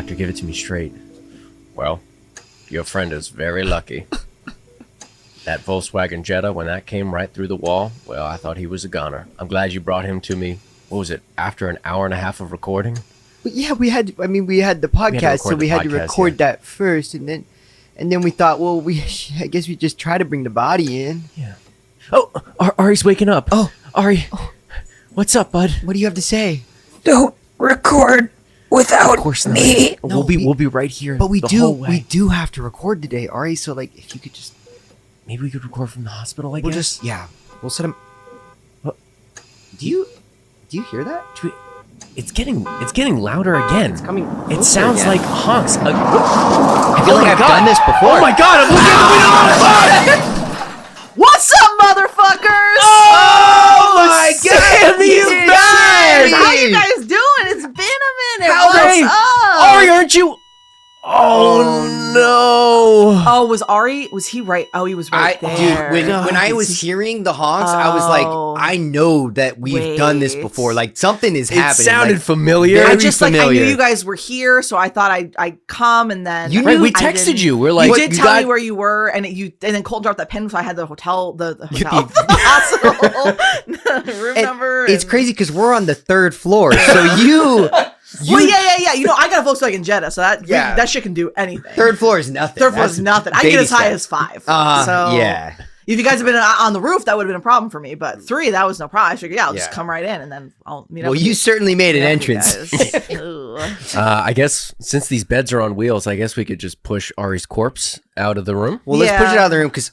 Doctor, give it to me straight. Well, your friend is very lucky. That Volkswagen Jetta, when that came right through the wall, well, I thought he was a goner. I'm glad you brought him to me. What was it, after an hour and a half of recording? But yeah, we had the podcast, so we had to record that first, and then we thought, well, I guess we just try to bring the body in. Yeah. Oh, Ari's waking up. Oh, Ari, what's up, bud? what do you have to say? Don't record without Of course not. me. No, we'll be right here. But we the whole way. do have to record today, Ari. So like, if you could just, Maybe we could record from the hospital. we'll set him. What? Do you hear that? It's getting louder again. It's coming It closer sounds again. like honks. I feel like I've done this before. Oh my god! I'm looking at What's up, motherfuckers? Oh my god! You guys! How you guys doing? It's been a minute. How What's they? up? Ari, aren't you? Oh no! Oh, was he right? Oh, he was right there. Dude, when I was hearing the honks, I was like, I know that we've done this before. Like something is It happening. sounded like, familiar. very I just I knew familiar. you guys were here, so I thought I'd come and then You Right, knew- we I texted didn't- you. We're like, you did you tell got- me where you were, and then Colton dropped that pin, so I had the hotel, the hospital room number. It's and- crazy because we're on the 3rd floor, so you. Well, yeah. You know, I got a Volkswagen Jetta, so that shit can do anything. 3rd floor is nothing. Third floor is That's nothing. I can get baby as high steps. as 5. So yeah. If you guys had been on the roof, that would have been a problem for me. But 3, that was no problem. I figured, I'll just Yeah. come right in and then I'll meet up. Well, with you certainly made an entrance. Ooh. I guess since these beds are on wheels, I guess we could just push Ari's corpse out of the room. Well, let's push it Yeah. out of the room because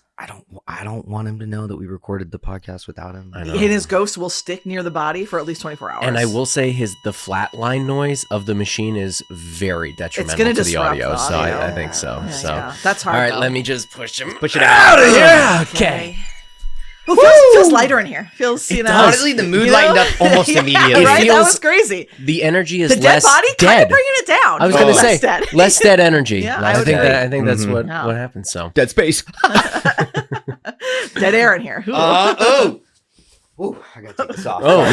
I don't want him to know that we recorded the podcast without him. I know. And his ghost will stick near the body for at least 24 hours. And I will say the flat line noise of the machine is very detrimental gonna to the disrupt audio. the So audio. I think so. Yeah, So yeah. That's hard. all right, though. let me just push him. Push it out. Out of here. Okay. Ooh, feels lighter in here. Feels, you know. does. Honestly, the mood You know? lightened up almost Yeah, immediately. right? That feels- was crazy. The energy is The dead less body kind dead. of bringing it down. I was Oh. gonna Less say dead. less dead energy. Yeah, I I would think agree. I think that's Mhm. what Yeah. happened. So Dead space. Dead air in here. Ooh. Ooh, I gotta take this off. oh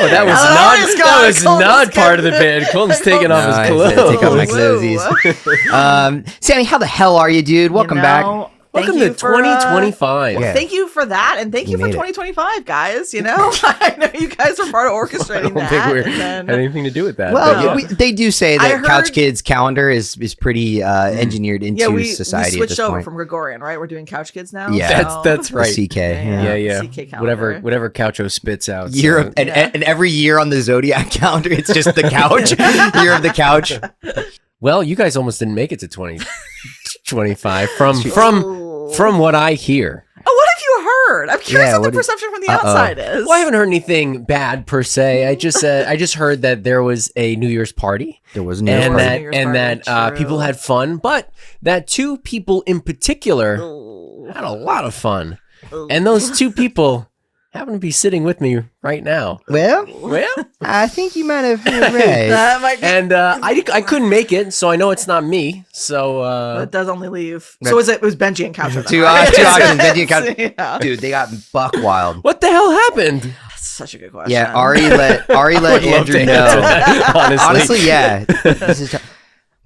that was Eleanor's gone. that was Colton's not gone. part of the bed. Colton's taking off No, I his had to clothes. take off my Whoa. clothes. Sammie, how the hell are you, dude? Welcome back. Welcome to 2025. Yeah. Thank you for that, and thank You you for made it. 2025, guys. You know, I know you guys were part of orchestrating I don't that. think we and had then- anything to do with that. Well, but yeah. they do say I that Couch heard- Kids calendar is pretty engineered into yeah, we society at switched this over point. from Gregorian, right? We're doing Couch Kids now. Yeah. That's The right. CK. Yeah, yeah. CK calendar. Whatever Coucho spits out. Year so- of, and every year on the Zodiac calendar, it's just the couch. Year of the couch. Well, you guys almost didn't make it to 2025 from what I hear. Oh, what have you heard? I'm curious Yeah, what the what perception from the outside is. Well, I haven't heard anything bad per se. I just heard that there was a New Year's party. There was no And party. that New Year's and party, that true. people had fun, but that 2 people in particular had a lot of fun. And those 2 people happen to be sitting with me right now. Well, Well, I think you might have heard right. That might be. and I couldn't make it, so I know it's not me. So It does only leave. So it was Benji and Couch. Two options, Benji and Couch. Yeah. Dude, they got buck wild. what the hell happened? That's such a good question. Yeah, Ari let would love Andrew to know. answer that, honestly. Honestly, yeah. This is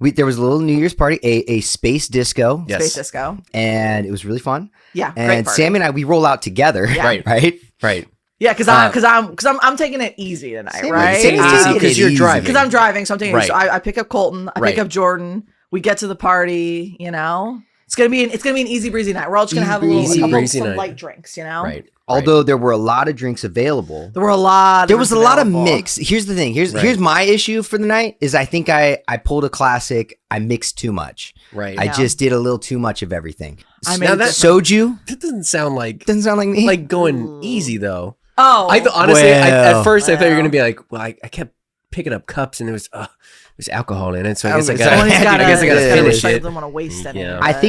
there was a little New Year's party, a space disco, Yes. Space Disco. and it was really fun. Yeah, great And party. Sam and I, we roll out together, Yeah. Right. right? Right. Yeah, because I'm taking it easy tonight, Same- right? same easy taking it because you're easy. driving. Because I'm driving, so I'm taking it easy. Right. So I pick up Colton, I Right. pick up Jordan. We get to the party, you know. It's gonna be an easy breezy night. We're all just gonna have a little Easy breezy some night. light drinks, you know. Right. Although there were a lot of drinks available. There were a lot. There was a drinks lot of available. mix. Here's the thing. Here's Right. my issue for the night is I think I pulled a classic. I mixed too much. Right. I Yeah. just did a little too much of everything. I Now made that- Soju That doesn't sound like doesn't sound like me. going easy though. Oh, Honestly, Well. at first I thought you were Well. gonna be like, well, I kept picking up cups and there's alcohol in it, so I Oh, guess I so gotta, Someone's I guess I gotta yeah, finish I it. didn't want to waste any. Yeah. of I it.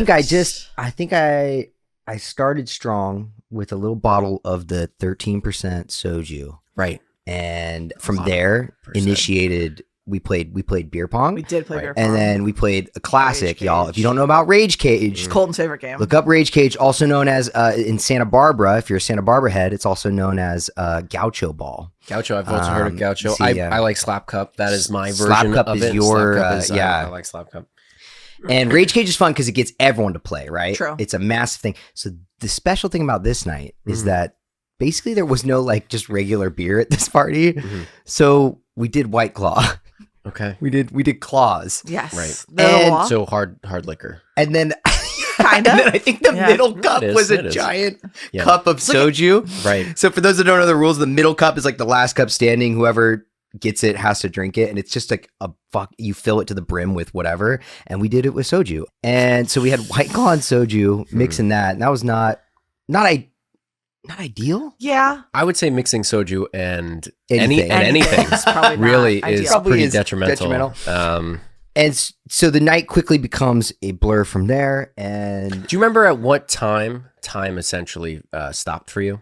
think I started strong with a little bottle of the 13% soju, Right. and from Wow. there Percent. initiated we played beer pong. We did play beer pong. And then we played a classic, Rage y'all. Cage. If you don't know about Rage Cage, Colton's favorite game. look up Rage Cage, also known as in Santa Barbara. If you're a Santa Barbara head, it's also known as Gaucho Ball. Gaucho, I've also heard of Gaucho. see, I like Slap Cup. That is my version Slap Cup of is it. your, Slap Cup is, yeah. I like Slap Cup. And Rage Cage is fun because it gets everyone to play, right? True. It's a massive thing. So the special thing about this night is that basically there was no like just regular beer at this party. So we did White Claw. Okay. We did claws. Yes. Right. And So hard liquor. And then Kind of. and then I think the middle cup It is, was a it is. giant Yeah. cup of soju. Right. So for those that don't know the rules, the middle cup is like the last cup standing. Whoever gets it has to drink it, and it's just like you fill it to the brim with whatever. And we did it with soju, and so we had White Claw and soju mixing that, and that was not ideal. Yeah. I would say mixing soju and Anything. anything is probably not really ideal. is Probably pretty is detrimental. And so the night quickly becomes a blur from there. And Do you remember at what time essentially stopped for you?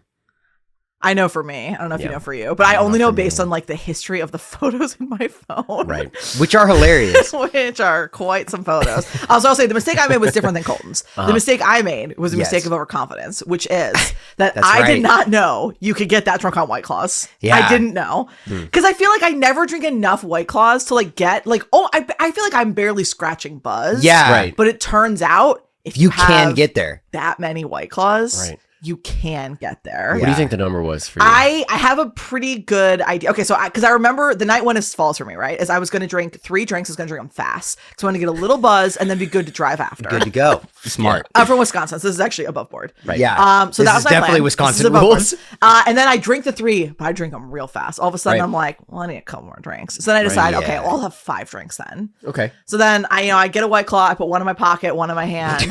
I know for me. I don't know if you Yeah. know for you, but I only know for based me. on like the history of the photos in my phone. Right. which are hilarious. Which are quite some photos. Also, I'll say the mistake I made was different than Colton's. The mistake I made was a mistake Yes. of overconfidence, which is that That's I right. did not know you could get that drunk on White Claws. Yeah. I didn't know. Because I feel like I never drink enough White Claws to like get like, I feel like I'm barely scratching buzz. Yeah. Right. But it turns out if You have can get there. that many White Claws, Right. you can get there. What do you think the number was for you? I have a pretty good idea. Okay, so because I remember the night when it falls for me, right? Is I was going to drink 3 drinks. I was going to drink them fast. So I want to get a little buzz and then be good to drive after. Good to go. Smart. I'm from Wisconsin, so this is actually above board. Right. Yeah. So This that was is my definitely plan. This Wisconsin is above board. rules. And then I drink the 3, but I drink them real fast. All of a sudden, Right. I'm like, well, I need a couple more drinks. So then I decide, okay, yeah. well, I'll have 5 drinks then. Okay. So then I get a White Claw. I put one in my pocket, one in my hand.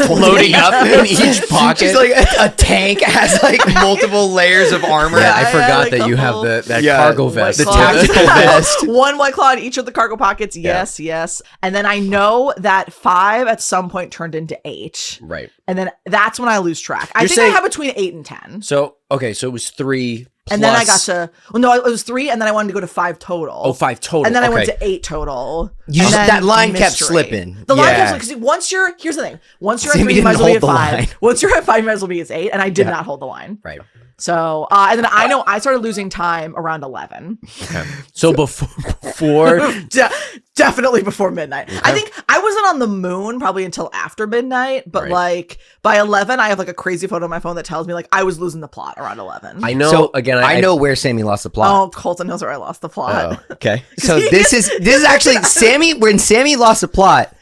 Loading up in each pocket. She's like a tank has like multiple layers of armor. Yeah, I forgot like that the you have whole that Yeah, cargo White vest. the Claw. tactical vest. One White Claw in each of the cargo pockets. Yes, yes. And then I know that 5 at some point turned into 8. Right. And then that's when I lose track. I You're think I saying- have between 8 and 10. So okay, so it was 3 plus, And then I got to, well, no, it was 3, and then I wanted to go to 5 total. 5 total. And then I went okay. to 8 total. You And just- then that line kept mystery. slipping. The line Yeah. kept slipping. Because once you're, here's the thing. Once you're at Sammy 3, you might as well be at didn't hold the 5. line. Once you're at 5, you might as well be at 8. And I did not hold the line. Right. So, and then I know I started losing time around 11. Okay. So before Definitely before midnight. I think I wasn't on the moon probably until after midnight, but Right. like by 11, I have like a crazy photo on my phone that tells me like I was losing the plot around 11. I know So again I know where Sammy lost the plot. Oh, Colton knows where I lost the plot. Oh, okay. So this is actually Sammy. When Sammy lost the plot,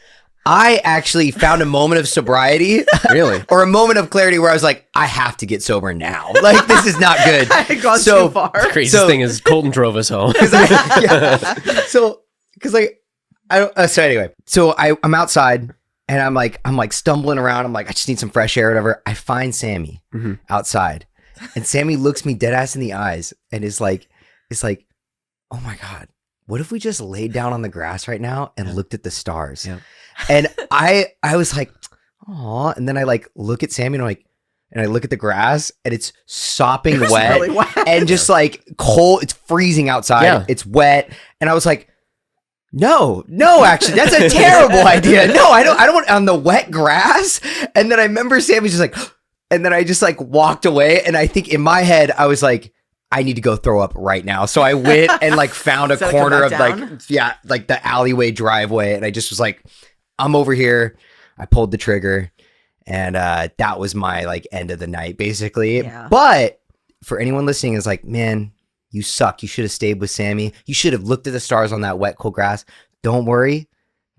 I actually found a moment of sobriety, Really? or a moment of clarity where I was like, I have to get sober now. Like this is not good. I had gone So- too far. Craziest So- thing is Colton drove us home. So because like I don't. So anyway, so I'm outside and I'm like stumbling around. I'm like, I just need some fresh air, or whatever. I find Sammy outside, and Sammy looks me dead ass in the eyes and is like, oh my God, what if we just laid down on the grass right now and looked at the stars? Yeah. And I was like, aw. And then I like look at Sammy and I'm like, and I look at the grass and it's sopping was wet, really wet. and just like cold. It's freezing outside. Yeah. It's wet. And I was like, no, actually, that's a terrible idea. No, I don't want on the wet grass. And then I remember Sammy just like, and then I just like walked away. And I think in my head, I was like, I need to go throw up right now. So I went and like found a So I come corner of back like, like the alleyway driveway. And I just was like, I'm over here. I pulled the trigger, and that was my like end of the night basically. Yeah. But for anyone listening, is like, man, you suck. You should have stayed with Sammy. You should have looked at the stars on that wet, cold grass. Don't worry,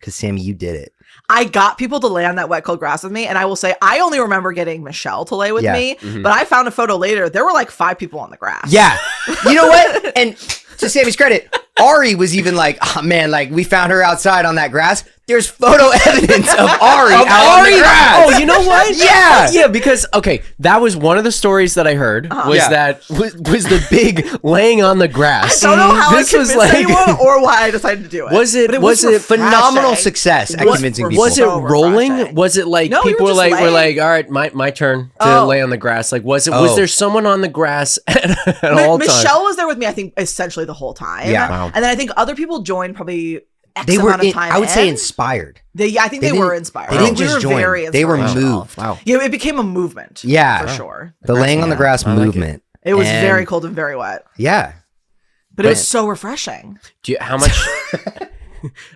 because Sammy, you did it. I got people to lay on that wet, cold grass with me. And I will say, I only remember getting Michelle to lay with Yeah. me. But I found a photo later. There were like 5 people on the grass. Yeah. You know what? And to Sammy's credit, Ari was even like, oh man, like we found her outside on that grass. there's photo evidence of Ari out on the grass. Oh, you know what? Yeah. Yeah, because okay, that was one of the stories that I heard was Yeah. that was the big laying on the grass. I don't know how This I was convinced like- anyone or why I decided to do it. Was it- But was it Phenomenal refreshing. success at Was- convincing people. Was it So rolling? refreshing. Was it like No, we people were were just like, laying. all right, my turn to Oh. lay on the grass? Like, was Oh. there someone on the grass at all times? Michelle was there with me, I think, essentially the whole time. Yeah. Wow. And then I think other people joined probably X They were, amount of time I would say, in. inspired. I think they didn't- were inspired. They I didn't think just we were join. very They were inspirational. moved. Wow. Yeah, it became a movement. Yeah. For sure. The laying on the grass I like it. movement. It was And- very cold and very wet. Yeah. But it was so refreshing.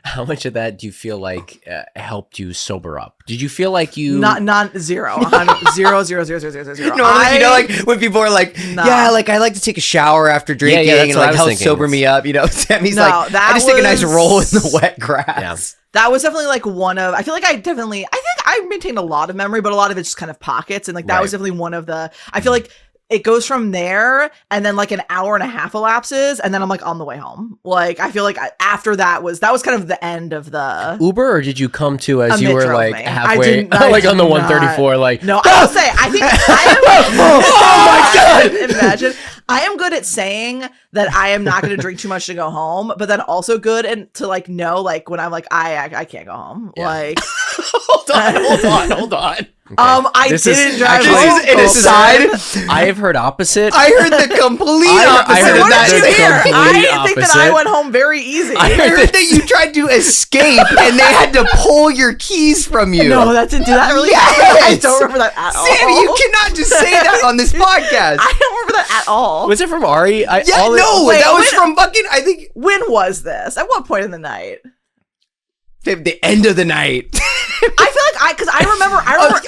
How much of that do you feel like helped you sober up? Did you feel like you Not zero. Zero, zero, zero, zero, zero, zero. Normally, you know, like when people are like, Nah. yeah, like I like to take a shower after drinking that's and what I like was help thinking. sober me up. You know, Sammy's No, like, that I just take a nice was- roll in the wet grass. That was definitely like one of, I think I maintained a lot of memory, but a lot of it's just kind of pockets. And like that was Right. definitely one of the, I feel like it goes from there and then like an hour and a half elapses and then I'm like on the way home. Like I feel like after that was kind of the end of the Uber, or did you come to as Amit you were drove like me. halfway, I like on the did 134, like No, I'll say I think I am. Oh my god! Imagine I am good at saying that I am not going to drink too much to go home, but then also good and to like know like when I'm like I can't go home. Yeah. Like Hold on. I This is didn't drive actually- home. This is an aside. I have heard opposite. I heard the complete I opposite heard of What that. did you hear? complete I think that I opposite. went home very easy. I heard that you tried to escape and they had to pull your keys from you. No, that didn't do that really. Yes. I don't remember that at all. Sammy, you cannot just say that on this podcast. I don't remember that at all. Was it from Ari? Yeah, Wait, that was when- from fucking, I think, When was this? At what point in the night? the end of the night. I feel like because I remember.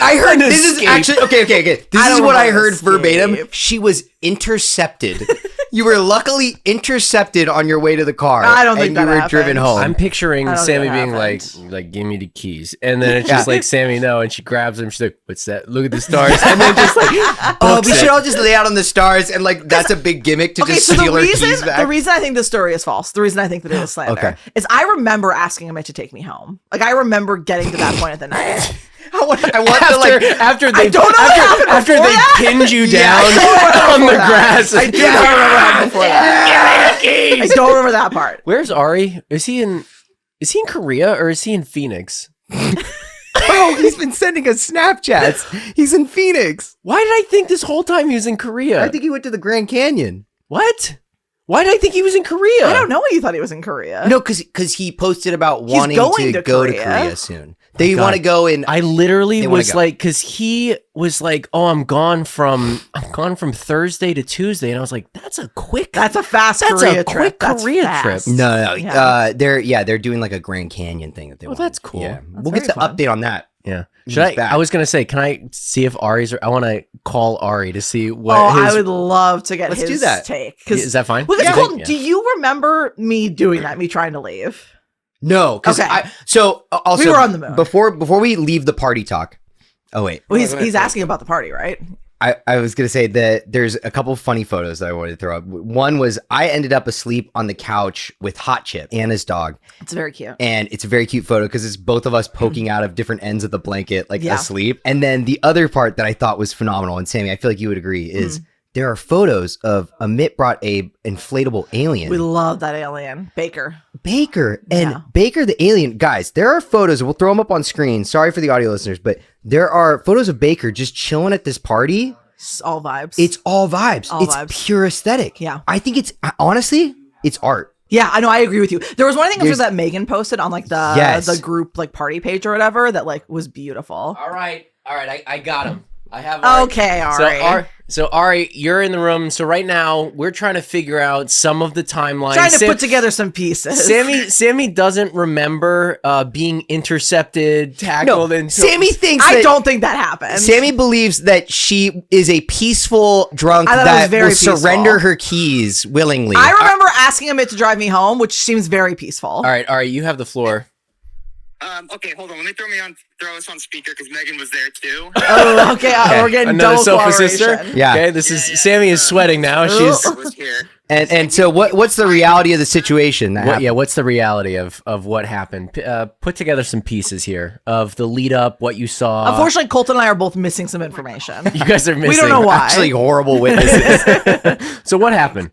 I heard An this is escape. actually okay. This I is don't what I remember heard escape. verbatim. She was intercepted. You were luckily intercepted on your way to the car. I don't think and that you were happened. driven home. I'm picturing I don't Sammy think being that like, give me the keys. And then it's Yeah. just like, Sammy, no. And she grabs him. She's like, what's that? Look at the stars. And then just like, Oh, books we it. should all just lay out on the stars and like that's a big gimmick to Okay, just so steal her keys back. the reason I think this story is false, the reason I think that it is slander, Okay. is I remember asking him to take me home. Like I remember getting to that point at the night. I want to like after they, I don't know what happened after before they that. pinned you Yeah. down on the grass. I do not remember what happened before that. I don't remember that part. Where's Ari? Is he in Korea or is he in Phoenix? oh, he's been sending us Snapchats. He's in Phoenix. Why did I think this whole time he was in Korea? I think he went to the Grand Canyon. What? Why did I think he was in Korea? I don't know why you thought he was in Korea. No, because he posted about wanting going to to go to Korea. Korea soon. They God. want to go in. I literally They wanna was go. like, because he was like, "Oh, I'm gone from Thursday to Tuesday," and I was like, "That's a quick. That's a fast That's Korea a trip. quick That's Korea fast. trip. No, Yeah. they're doing like a Grand Canyon thing that they want. that's cool. Yeah. That's We'll get very the fun. update on that. Yeah. He's Should I? back. I was gonna say, can I see if Ari's? I want to call Ari to see what. Oh, his, I would love to get Let's his do that. take. Is that fine? Well, You Colton, think? do you remember me doing that? Me trying to leave? No, because Okay. also We were on the moon. before we leave the party talk. Oh wait, Well, he's asking about the party, right? I was gonna say that there's a couple funny photos that I wanted to throw up. One was I ended up asleep on the couch with Hot Chip, Anna's dog, It's very cute. and it's a very cute photo because it's both of us poking out of different ends of the blanket, like Yeah. asleep. And then the other part that I thought was phenomenal, and Sammy, I feel like you would agree, is there are photos of Amit brought a inflatable alien. We love that alien, Baker. Baker and Yeah. Baker the alien. Guys, there are photos. We'll throw them up on screen. Sorry for the audio listeners, but there are photos of Baker just chilling at this party. It's all vibes. It's all vibes. All it's vibes. pure aesthetic. Yeah. I think it's honestly, it's art. Yeah, I know. I agree with you. There was one thing There's- that Megan posted on like the Yes. the group like party page or whatever that like was beautiful. All right. I got him. I have. Okay, Ari. So Ari, you're in the room. So right now we're trying to figure out some of the timelines. Trying to put together some pieces. Sammy doesn't remember being intercepted, tackled, and Sammy thinks I that don't think that happened. Sammy believes that she is a peaceful drunk I thought it was that very will peaceful. surrender her keys willingly. I remember asking him to drive me home, which seems very peaceful. All right, you have the floor. Okay, hold on. Let me throw us on speaker because Megan was there too. Oh, okay. We're getting Another double sofa sister. cooperation. Yeah. Okay, this is Sammy is sweating now. She's was here. And so what's the reality of the situation? What's the reality of what happened? Put together some pieces here of the lead up, what you saw. Unfortunately, Colton and I are both missing some information. You guys are missing. We don't know why. Actually, horrible witnesses. So what happened?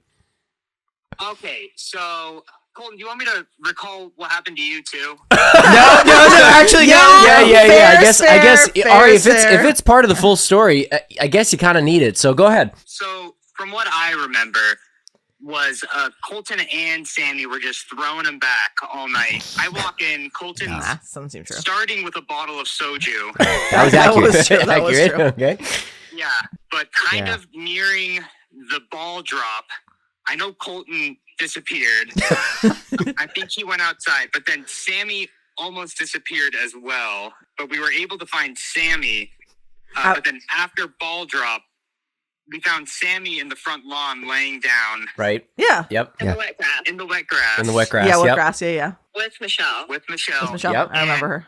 Okay, so Colton, do you want me to recall what happened to you too? No. Actually, Yeah. Fair, I guess fair, Ari, fair. if it's part of the full story, I guess you kind of need it. So go ahead. So from what I remember, was Colton and Sammie were just throwing them back all night. I walk in, Colton's Doesn't seem true. starting with a bottle of soju. That was accurate. was true. That was true. Okay. Yeah, but kind of nearing the ball drop, I know Colton disappeared. I think he went outside, but then Sammie almost disappeared as well. But we were able to find Sammie. But then after ball drop, we found Sammie in the front lawn laying down. Right. Yeah. Yep. In the wet grass. In the wet grass. In the wet grass. Yeah, what yep. grass? Yeah. With Michelle. With Michelle. Michelle. Yep. I remember her.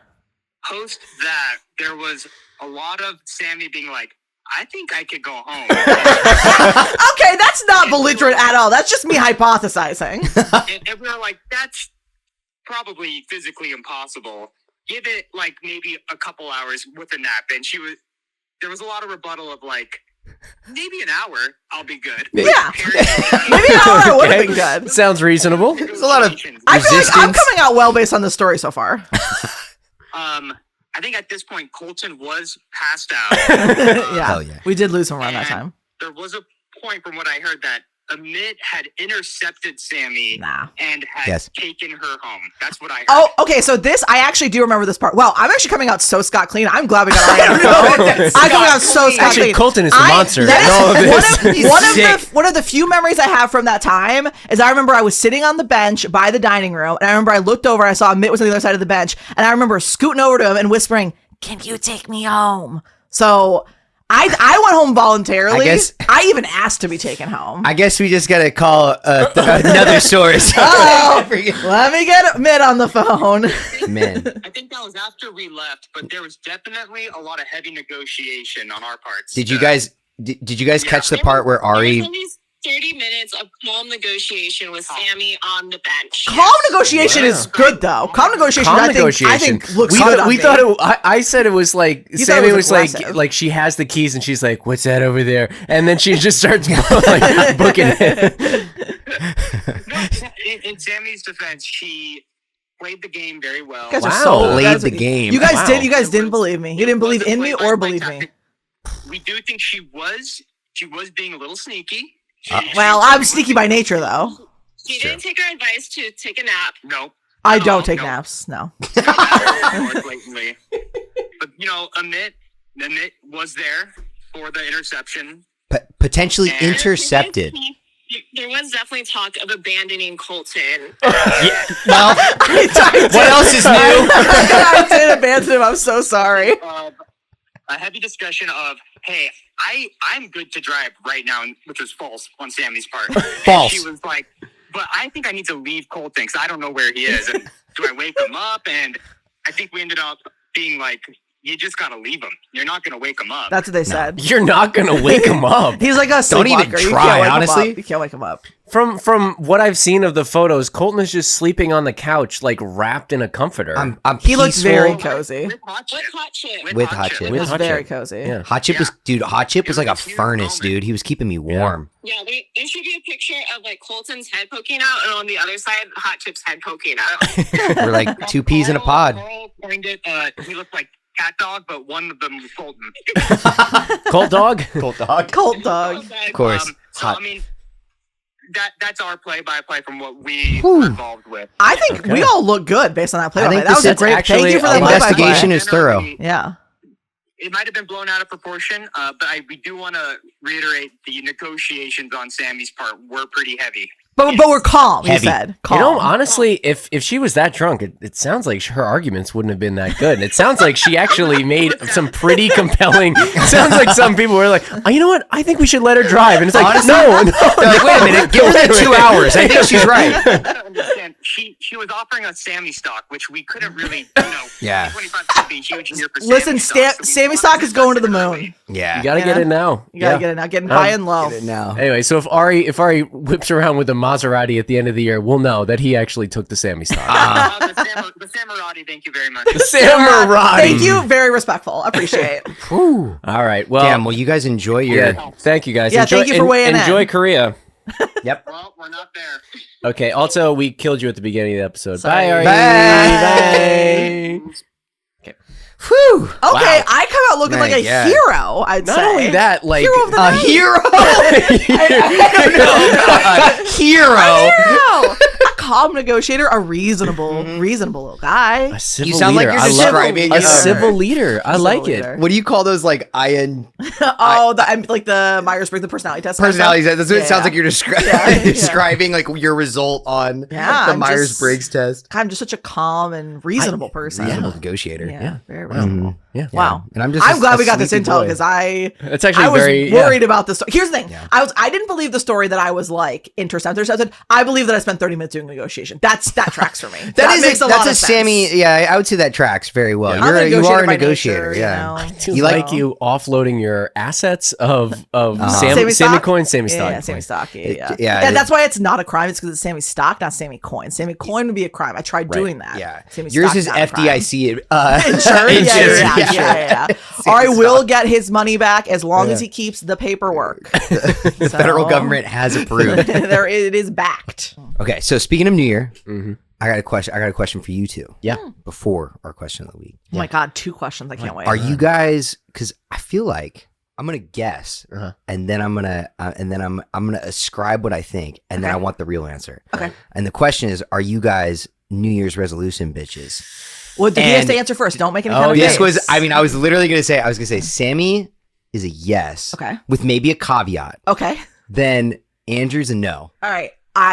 Post that, there was a lot of Sammie being like, I think I could go home. Okay, that's not belligerent at all. That's just me hypothesizing. and we were like, that's probably physically impossible. Give it like maybe a couple hours with a nap. And there was a lot of rebuttal of like, maybe an hour, I'll be good. Yeah. Maybe an hour would have been good. Sounds reasonable. There's a lot of I feel like I'm resistance. coming out well based on the story so far. I think at this point, Colton was passed out. Yeah. Hell yeah. We did lose him around that And time. There was a point from what I heard that Amit had intercepted Sammie Nah. and had Yes. taken her home. That's what I heard. Oh, okay. So I actually do remember this part. Wow, I'm actually coming out so scot clean. I'm glad we got our info. I'm coming out so scot Actually, clean. Colton is the monster in that all of is this. one of the few memories I have from that time is I remember I was sitting on the bench by the dining room, and I remember I looked over, I saw Mitt was on the other side of the bench, and I remember scooting over to him and whispering, "Can you take me home?" So I went home voluntarily. I even asked to be taken home. I guess we just gotta call another source. Oh, let me get Mitt on the phone. Man, I think that was after we left, but there was definitely a lot of heavy negotiation on our parts. did you guys catch the part where There was Ari? at least 30 minutes of calm negotiation with Sammie on the bench. Calm negotiation is good though. Calm negotiation, Calm I negotiation. think looks we good. thought, we thought it. I said it was like You thought it Sammie was was aggressive. like she has the keys and she's like, "What's that over there?" And then she just starts like booking it. In Sammie's defense, she played the game very well. You guys are Wow. so Played the game. You guys Wow. didn't believe me. You didn't believe in me or believe me. We do think she was being a little sneaky. Well, I'm sneaky by nature though. She didn't take our advice to take a nap. No. I don't take no. naps. No. More blatantly. But Amit was there for the interception. Potentially And- intercepted. There was definitely talk of abandoning Colton. Well, I what else is new? I did abandon him. I'm so sorry. A heavy discussion of, hey, I'm good to drive right now, which was false on Sammie's part. False. And she was like, but I think I need to leave Colton because I don't know where he is. And do I wake him up? And I think we ended up being like, you just got to leave him. You're not going to wake him up. That's what they said. You're not gonna wake him up. He's like a Don't even sleepwalker. You try, can't wake him honestly. up. You can't wake him up. From what I've seen of the photos, Colton is just sleeping on the couch, like wrapped in a comforter. I'm He looks peaceful. very cozy. With hot chip. With hot chip. With hot chip. He With was hot very chip. cozy. Yeah. Hot chip was, dude. Hot chip was like a It was a cute furnace, moment. dude. He was keeping me warm. Yeah, there should be a picture of like Colton's head poking out, and on the other side, Hot Chip's head poking out. We're like two peas in a pod. Carl coined it, he looked like cat dog, but one of them was Colton. Colt dog. Cold dog. Cold dog. Of course. So, Hot. I mean, that's our play-by-play from what we Whew. were involved with. I think we all look good based on that play. I think That was a this great. actually Thank you for a that lot- play-by-play. Investigation is thorough. Yeah. It might have been blown out of proportion, but we do want to reiterate the negotiations on Sammie's part were pretty heavy. But we're calm. You Heavy. said You calm. know, honestly, if she was that drunk, it sounds like her arguments wouldn't have been that good. It sounds like she actually made some pretty compelling. It sounds like some people were like, "Oh, you know what? I think we should let her drive." And it's like, Honestly, no. They're like, wait a minute, give her the 2 hours. I think she's right. I don't understand And she was offering us Sammie stock, which we couldn't really, Yeah. 2025 could be a huge year for Listen, Sammie stock. Sammy stock is going to the moon. Yeah. You gotta get Yeah. it now. You gotta get it now. Getting high and low. Get it now. Anyway, so if Ari whips around with a Maserati at the end of the year, we'll know that he actually took the Sammie stock. The Samarati, thank you very much. Samarati. Thank you. Very respectful. Appreciate. All right. Well, Damn, well, you guys enjoy your. yeah. Thank you guys. Yeah, thank you for weighing in. Enjoy Korea. Yep. Well, we're not there. Okay. Also, we killed you at the beginning of the episode. Sorry. Bye, Ari. Bye. Bye. Whew. Okay, I come out looking Man, like a yeah. hero. I'd Not say. only that, like Hero of the A night. hero. A hero. Hero. A calm negotiator. A reasonable little guy. a civil You sound like leader. you're I love describing a civil leader. I like leader. it. What do you call those? Like IN I'm like the Myers-Briggs, the personality test. personalities. That's what it Yeah. sounds like you're describing like your result on Yeah, the I'm Myers Briggs test. I'm just such a calm and reasonable person. Reasonable negotiator. Yeah, very reasonable. Yeah. Wow. And I'm just. I'm glad we got this sleepy intel boy. because I It's actually was very worried about this. Here's the thing. Yeah. I didn't believe the story that I was like intercepted. I believe that I spent 30 minutes doing negotiation. That tracks for me. That makes a lot that's of a sense. Sammie. Yeah, I would say that tracks very well. Yeah. I'm You are a by negotiator. nature, Yeah. You know? Do You you like- like you offloading your assets of Sammy Sammy stock? coin, Sammy Yeah, stock. yeah, Sammy coin. stock. Yeah. yeah, That's why it's not a crime. It's because it's Sammy stock, not Sammy coin. Sammy coin would be a crime. I tried doing that. Yeah. Sammy Yours stock, is not a crime. FDIC Insurance? Yeah, insurance. yeah. Ari will get his money back as long as he keeps the paperwork. The federal government has approved. It is backed. Okay, so speaking of New Year, I got a question. I got a question for you two. Yeah. Before our question of the week, Oh my God, 2 questions. I can't wait. are you guys? Because I feel like I'm gonna guess, Uh-huh. and then I'm gonna ascribe what I think, and then I want the real answer. Okay. And the question is, are you guys New Year's resolution bitches? Well, he has And- to answer first. Don't make any kind of This face. was. I mean, I was literally gonna say Sammy is a yes. Okay. With maybe a caveat. Okay. Then Andrew's a no. All right.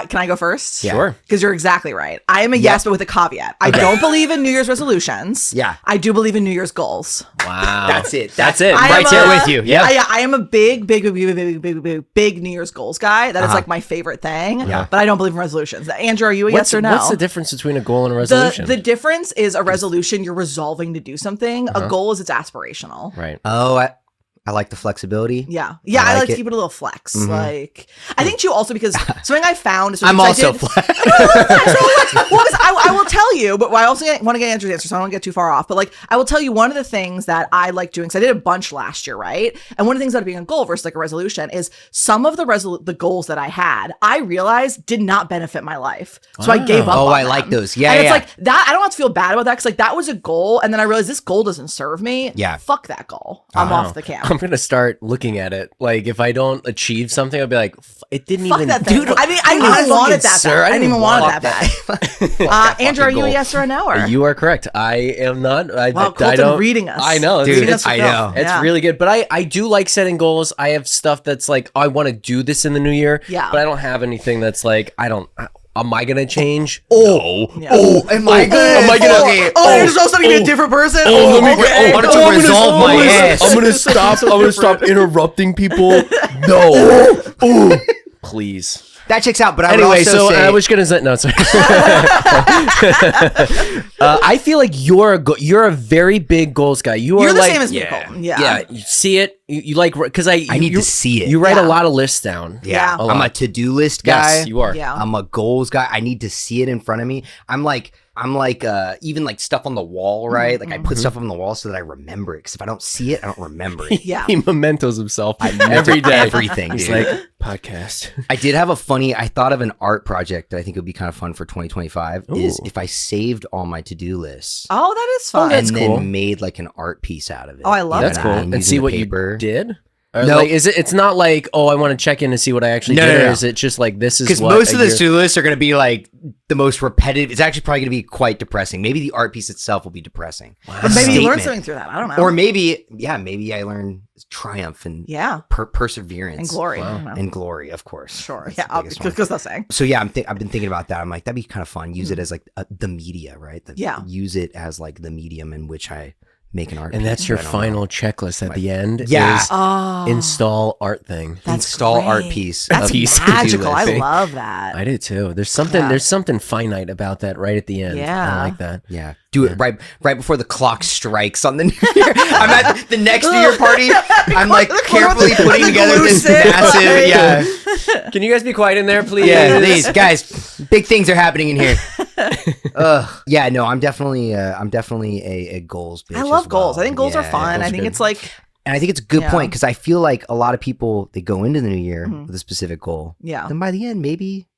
Can I go first? Yeah. Sure. Because you're exactly right. I am a yes, but with a caveat. I don't believe in New Year's resolutions. Yeah. I do believe in New Year's goals. Wow. That's it. That's it. I Right am there a- with you. Yeah. I am a big New Year's goals guy. That is like my favorite thing. Yeah. But I don't believe in resolutions. Andrew, are you a yes or no? What's the difference between a goal and a resolution? The difference is a resolution, you're resolving to do something. A goal is it's aspirational. right. Oh, I like the flexibility. Yeah. I I like like to it. keep it a little flex. Like, I think too also because something I found. I'm also well, I will tell you, but I also want to get Andrew's answer, so I don't get too far off. But like, I will tell you one of the things that I like doing, because I did a bunch last year, right? And one of the things about being a goal versus like a resolution is some of the goals that I had, I realized did not benefit my life. So I gave up. Oh, on I them. like those. Yeah, and it's yeah. like that. I don't have to feel bad about that because like that was a goal, and then I realized this goal doesn't serve me. Yeah. Fuck that goal. I'm off the camp. I'm gonna start looking at it. Like if I don't achieve something, I'll be like, it didn't Fuck even. that thing. Dude, I mean, I didn't even want it that bad. I didn't even want it that bad. Andrew, are you a yes or a no? Or? You are correct. I am not. Wow, I Colton don't, reading us. I know, Dude, it's, I know. It's Yeah. really good. But I do like setting goals. I have stuff that's like I want to do this in the new year. Yeah. But I don't have anything that's like I don't. Am I gonna change? Yeah. Am I gonna? Am I gonna? You're supposed to be a different person? let me okay. why don't you resolve my ass? I'm gonna stop. I'm gonna stop interrupting people. No. Please. That checks out. But I would Anyway, also so say, I was gonna say no. Sorry. I feel like you're a very big goals guy. You're the like, same as me, Colton. Yeah. You see it. You like because I need to see it. You write Yeah. a lot of lists down. Yeah. I'm a to-do list guy. Yes, you are. Yeah. I'm a goals guy. I need to see it in front of me. I'm like even like stuff on the wall, right? Like I put stuff on the wall so that I remember it. Because if I don't see it, I don't remember it. Yeah. He mementos himself every day. Everything, He's dude. like podcast. I did have I thought of an art project that I think would be kind of fun for 2025 is Ooh. if I saved all my to-do lists Oh, that is fun. and that's then cool. made like an art piece out of it. Oh, I love That's that. cool. And And using see the what paper. you did. Or No. like, is it? It's not like I want to check in and see what I actually No, did. no, Or no. is it just like this is Because what most a of the year- to-do lists are going to be like the most repetitive. It's actually probably going to be quite depressing. Maybe the art piece itself will be depressing. But maybe you learn Statement. something through that. I don't know. Or maybe I learn triumph and yeah. perseverance And glory. I don't know. and glory, of course. Sure. That's Yeah. the biggest one. Because that's saying. So yeah, I've been thinking about that. I'm like, that'd be kind of fun. Use it as like the media, right? Yeah. Use it as like the medium in which I make an art. And piece, that's your I don't final know. checklist at the end. Yeah. Is install art thing. That's Install art great. piece. That's a piece to do magical. I list. love that. I do too. There's something finite about that right at the end. Yeah. I like that. Yeah, do it right before the clock strikes on the New Year. I'm at the next New Year party. I'm like carefully putting together this massive. Yeah, Can you guys be quiet in there, please? yeah. These guys, big things are happening in here. Yeah, no, I'm definitely a goals bitch. I love as goals. I well. think goals are Yeah, fun. goals I are think good. it's like, And I think it's a good Yeah. point because I feel like a lot of people they go into the new year with a specific goal. Yeah. Then by the end, maybe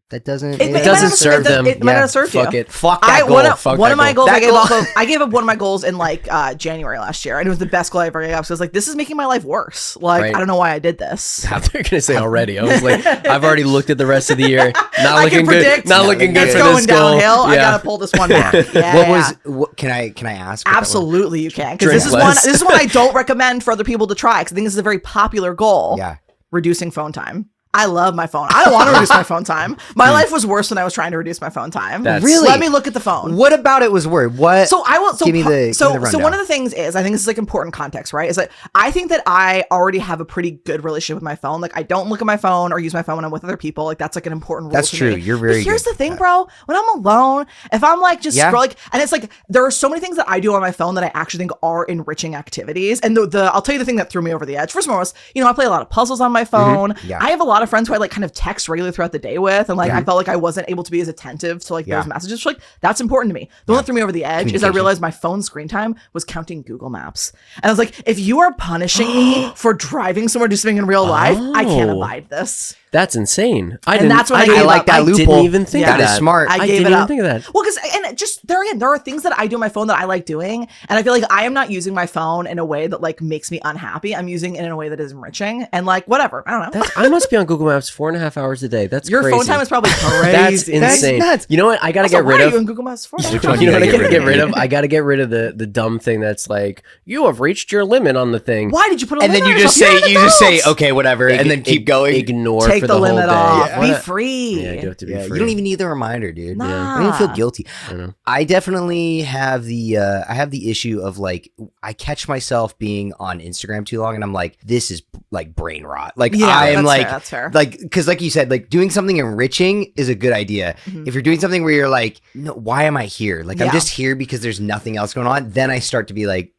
that doesn't. It It doesn't serve them. It might not have served Fuck you. it. Fuck that goal. One of Fuck my that goals goal. I gave That up. goal- I gave up one of my goals in like January last year, and it was the best goal I ever gave up. So I was like, "This is making my life worse." Like, Right. I don't know why I did this. I thought you were gonna say already. I was like, I've already looked at the rest of the year. Not I looking can predict. good. Not looking good It's for going this goal. downhill. I Yeah. gotta pull this one back. Yeah, What yeah. was? What, can I ask? what that was? Absolutely, you can, because Drink this less. is one I don't recommend for other people to try. Because I think this is a very popular goal. Yeah. Reducing phone time. I love my phone. I don't want to reduce my phone time. My life was worse when I was trying to reduce my phone time. That's- Really? Let me look at the phone. What about it was word? What? So I will. So give me the so rundown. one of the things is I think this is like important context, right? Is that I think that I already have a pretty good relationship with my phone. Like I don't look at my phone or use my phone when I'm with other people. Like that's like an important rule. That's to true. me. You're very But here's good the thing, at that. bro. When I'm alone, if I'm like just Yeah. scrolling, and it's like there are so many things that I do on my phone that I actually think are enriching activities. And the I'll tell you the thing that threw me over the edge. First and foremost, I play a lot of puzzles on my phone. Yeah. I have a lot of friends who I like kind of text regularly throughout the day with, and like I felt like I wasn't able to be as attentive to like Yeah. those messages. So, like that's important to me. The one that threw me over the edge is I Communication. realized my phone screen time was counting Google Maps, and I was like, if you are punishing me for driving somewhere to something in real life, I can't Oh. abide this. That's insane. I And didn't. that's when I didn't- gave like up. that I loophole. didn't even think Yeah. of That that. is smart. I gave didn't it even up. think of that. Well, because and just there again, there are things that I do on my phone that I like doing, and I feel like I am not using my phone in a way that like makes me unhappy. I'm using it in a way that is enriching and like whatever. I don't know. I must be on Google Maps 4.5 hours a day. That's Your crazy. phone time is probably That's crazy. insane. nuts. You know what? I gotta Also, get why rid are of. you in Google Maps for? Which one You know what I gotta gotta get get rid rid of? of? I gotta get rid of the dumb thing that's like, you have reached your limit on the thing. Why did you put a And then limit you on just yourself? say You're an adult. okay, whatever, and then keep going. Ignore Take for the the limit whole day. off. Yeah. Be free. Yeah, I do have to be Yeah, free. you don't even need the reminder, dude. Nah. I don't even feel guilty. I know. I definitely have the issue of like I catch myself being on Instagram too long, and I'm like, this is like brain rot. Like Yeah, I am that's like fair, that's fair. like because like you said, like doing something enriching is a good idea. Mm-hmm. If you're doing something where you're like, no, why am I here? Like I'm Yeah. just here because there's nothing else going on. Then I start to be like,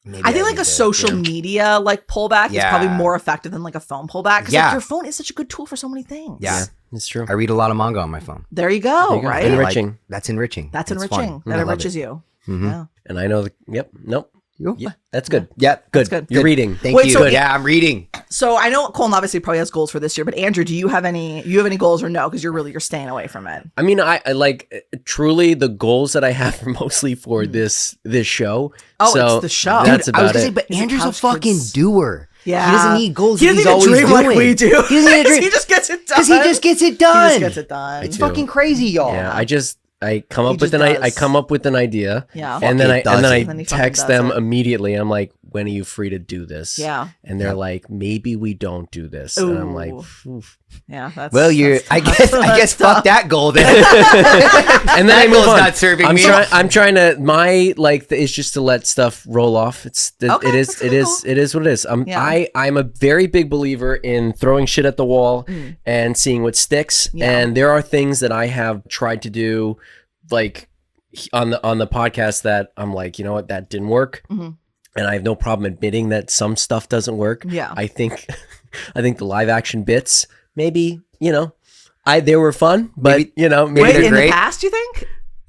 maybe I think like need a to- social media like pullback is Yeah. probably more effective than like a phone pullback because Yeah. like your phone is such a good tool for so many things. Yeah. It's true. I read a lot of manga on my phone. There you go. There you go. Right. And Like, enriching. that's enriching. That's It's enriching. fun. That I love enriches it. you. Mhm. Yeah. And I know. Nope. You? Yeah, that's good. Yep. Good. good. You're reading. Thank Wait, you. so- Yeah, I'm reading. So I know Colin obviously probably has goals for this year, but Andrew, do you have any goals or no? Because you're staying away from it. I mean, I like truly the goals that I have are mostly for this show. Oh, so it's the show. That's Dude, I was about gonna say, it. but He's a Andrew's a couch fucking kids. doer. Yeah. He doesn't need goals. He doesn't he's need to always dream doing. like we do. He doesn't need to dream He just gets it done. because he just gets it done. He just gets it done. It's do. fucking crazy, y'all. Yeah, I come up with just I does. come up with an idea. Yeah. And then Fucking does it. I And then he fucking text does them it. immediately. I'm like, when are you free to do this? Yeah. And they're like, maybe we don't do this. And I'm like, Ooh. oof. Yeah. That's Well, I guess that's fuck tough. that goal then. And then I move goal's on. not serving I'm me. I'm trying to it's just to let stuff roll off. Okay, it that's is cool. it is what it is. Yeah. I'm a very big believer in throwing shit at the wall and seeing what sticks. Yeah. And there are things that I have tried to do, like on the podcast, that I'm like, you know what, that didn't work. Mhm. And I have no problem admitting that some stuff doesn't work. Yeah. I think the live action bits, maybe, they were fun, but Maybe- maybe Wait, they're in great. the past, you think?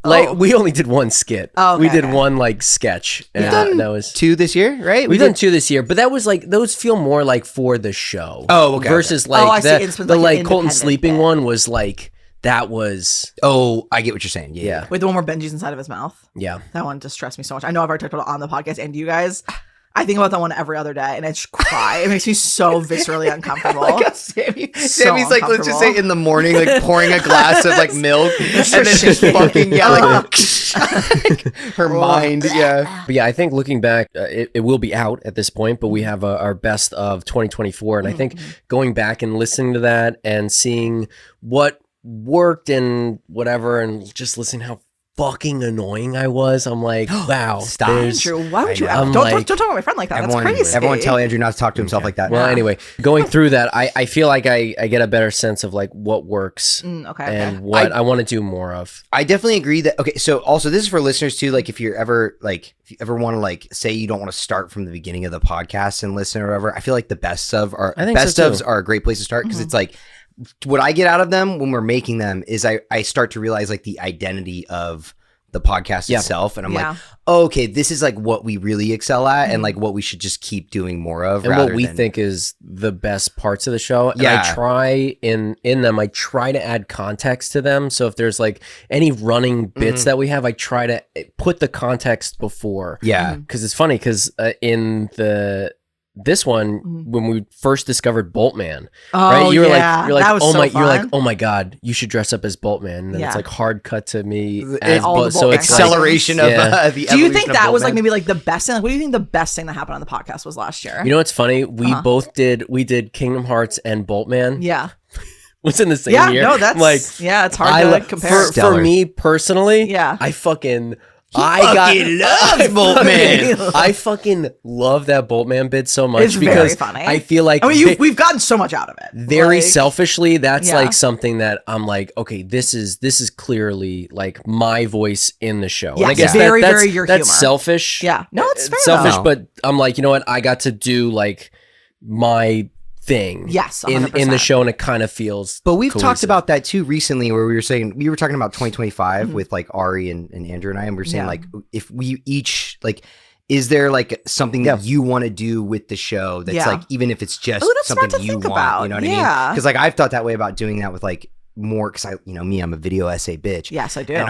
Like Oh. we only did one skit. Oh, We okay, did okay. one like sketch. And done that was 2 this year, right? we've done 2 this year, but that was like those feel more like for the show. Oh, okay, Versus Oh, I like see. the, It's been the like an like Colton independent sleeping bit. one was like that was Oh, I get what you're saying. Yeah. yeah. Wait, the one where Benji's inside of his mouth? Yeah. That one distressed me so much. I know I've already talked about it on the podcast and you guys. I think about that one every other day and I just cry. It makes me so viscerally uncomfortable. Like how Sammy's like, let's just say uncomfortable. in the morning, like pouring a glass of like milk, and then just fucking like her mind, yeah. But yeah, I think looking back, it will be out at this point, but we have our best of 2024. And I think going back and listening to that and seeing what worked and whatever, and just listening how fucking annoying I was. I'm like, wow. Stop. Andrew, why would you? I know. Don't talk about my friend like that. That's crazy. Everyone tell Andrew not to talk to himself like that. Well, anyway, going through that, I feel like I get a better sense of like what works and what I want to do more of. I definitely agree that. Okay, so also this is for listeners too. Like, if you ever want to like say you don't want to start from the beginning of the podcast and listen or whatever, I feel like the best ofs are a great place to start because it's like what I get out of them when we're making them is I start to realize like the identity of the podcast itself, and I'm like, oh, okay, this is like what we really excel at and like what we should just keep doing more of, and what we think is the best parts of the show. And I try in them, I try to add context to them. So if there's like any running bits that we have, I try to put the context before. Yeah, because it's funny because in this one, when we first discovered Boltman, right? You're like, oh my god, you should dress up as Boltman. And then it's like hard cut to me as so acceleration of the. Do you think that was like maybe like the best thing? Like, what do you think the best thing that happened on the podcast was last year? You know what's funny? We did Kingdom Hearts and Boltman. Yeah. Was in the same year. No, that's like it's hard to compare. For me personally, I fucking. I fucking love that Boltman bid so much it's because very funny. I feel like we've gotten so much out of it. Very selfishly, that's like something that I'm like, okay, this is clearly like my voice in the show. Yes, and I guess very that's your that's humor. selfish. Yeah, no, it's fair selfish, though. but I'm like, you know what? I got to do like my thing 100%. in the show, and it kind of feels but we've cohesive. talked about that too recently, where we were talking about 2025 with like Ari and Andrew and I, and we were saying like, if we each like, is there like something that you want to do with the show that's like, even if it's just something you want about. You know what I mean? Because like I've thought that way about doing that with like more, because I'm a video essay bitch. Yes, I do. And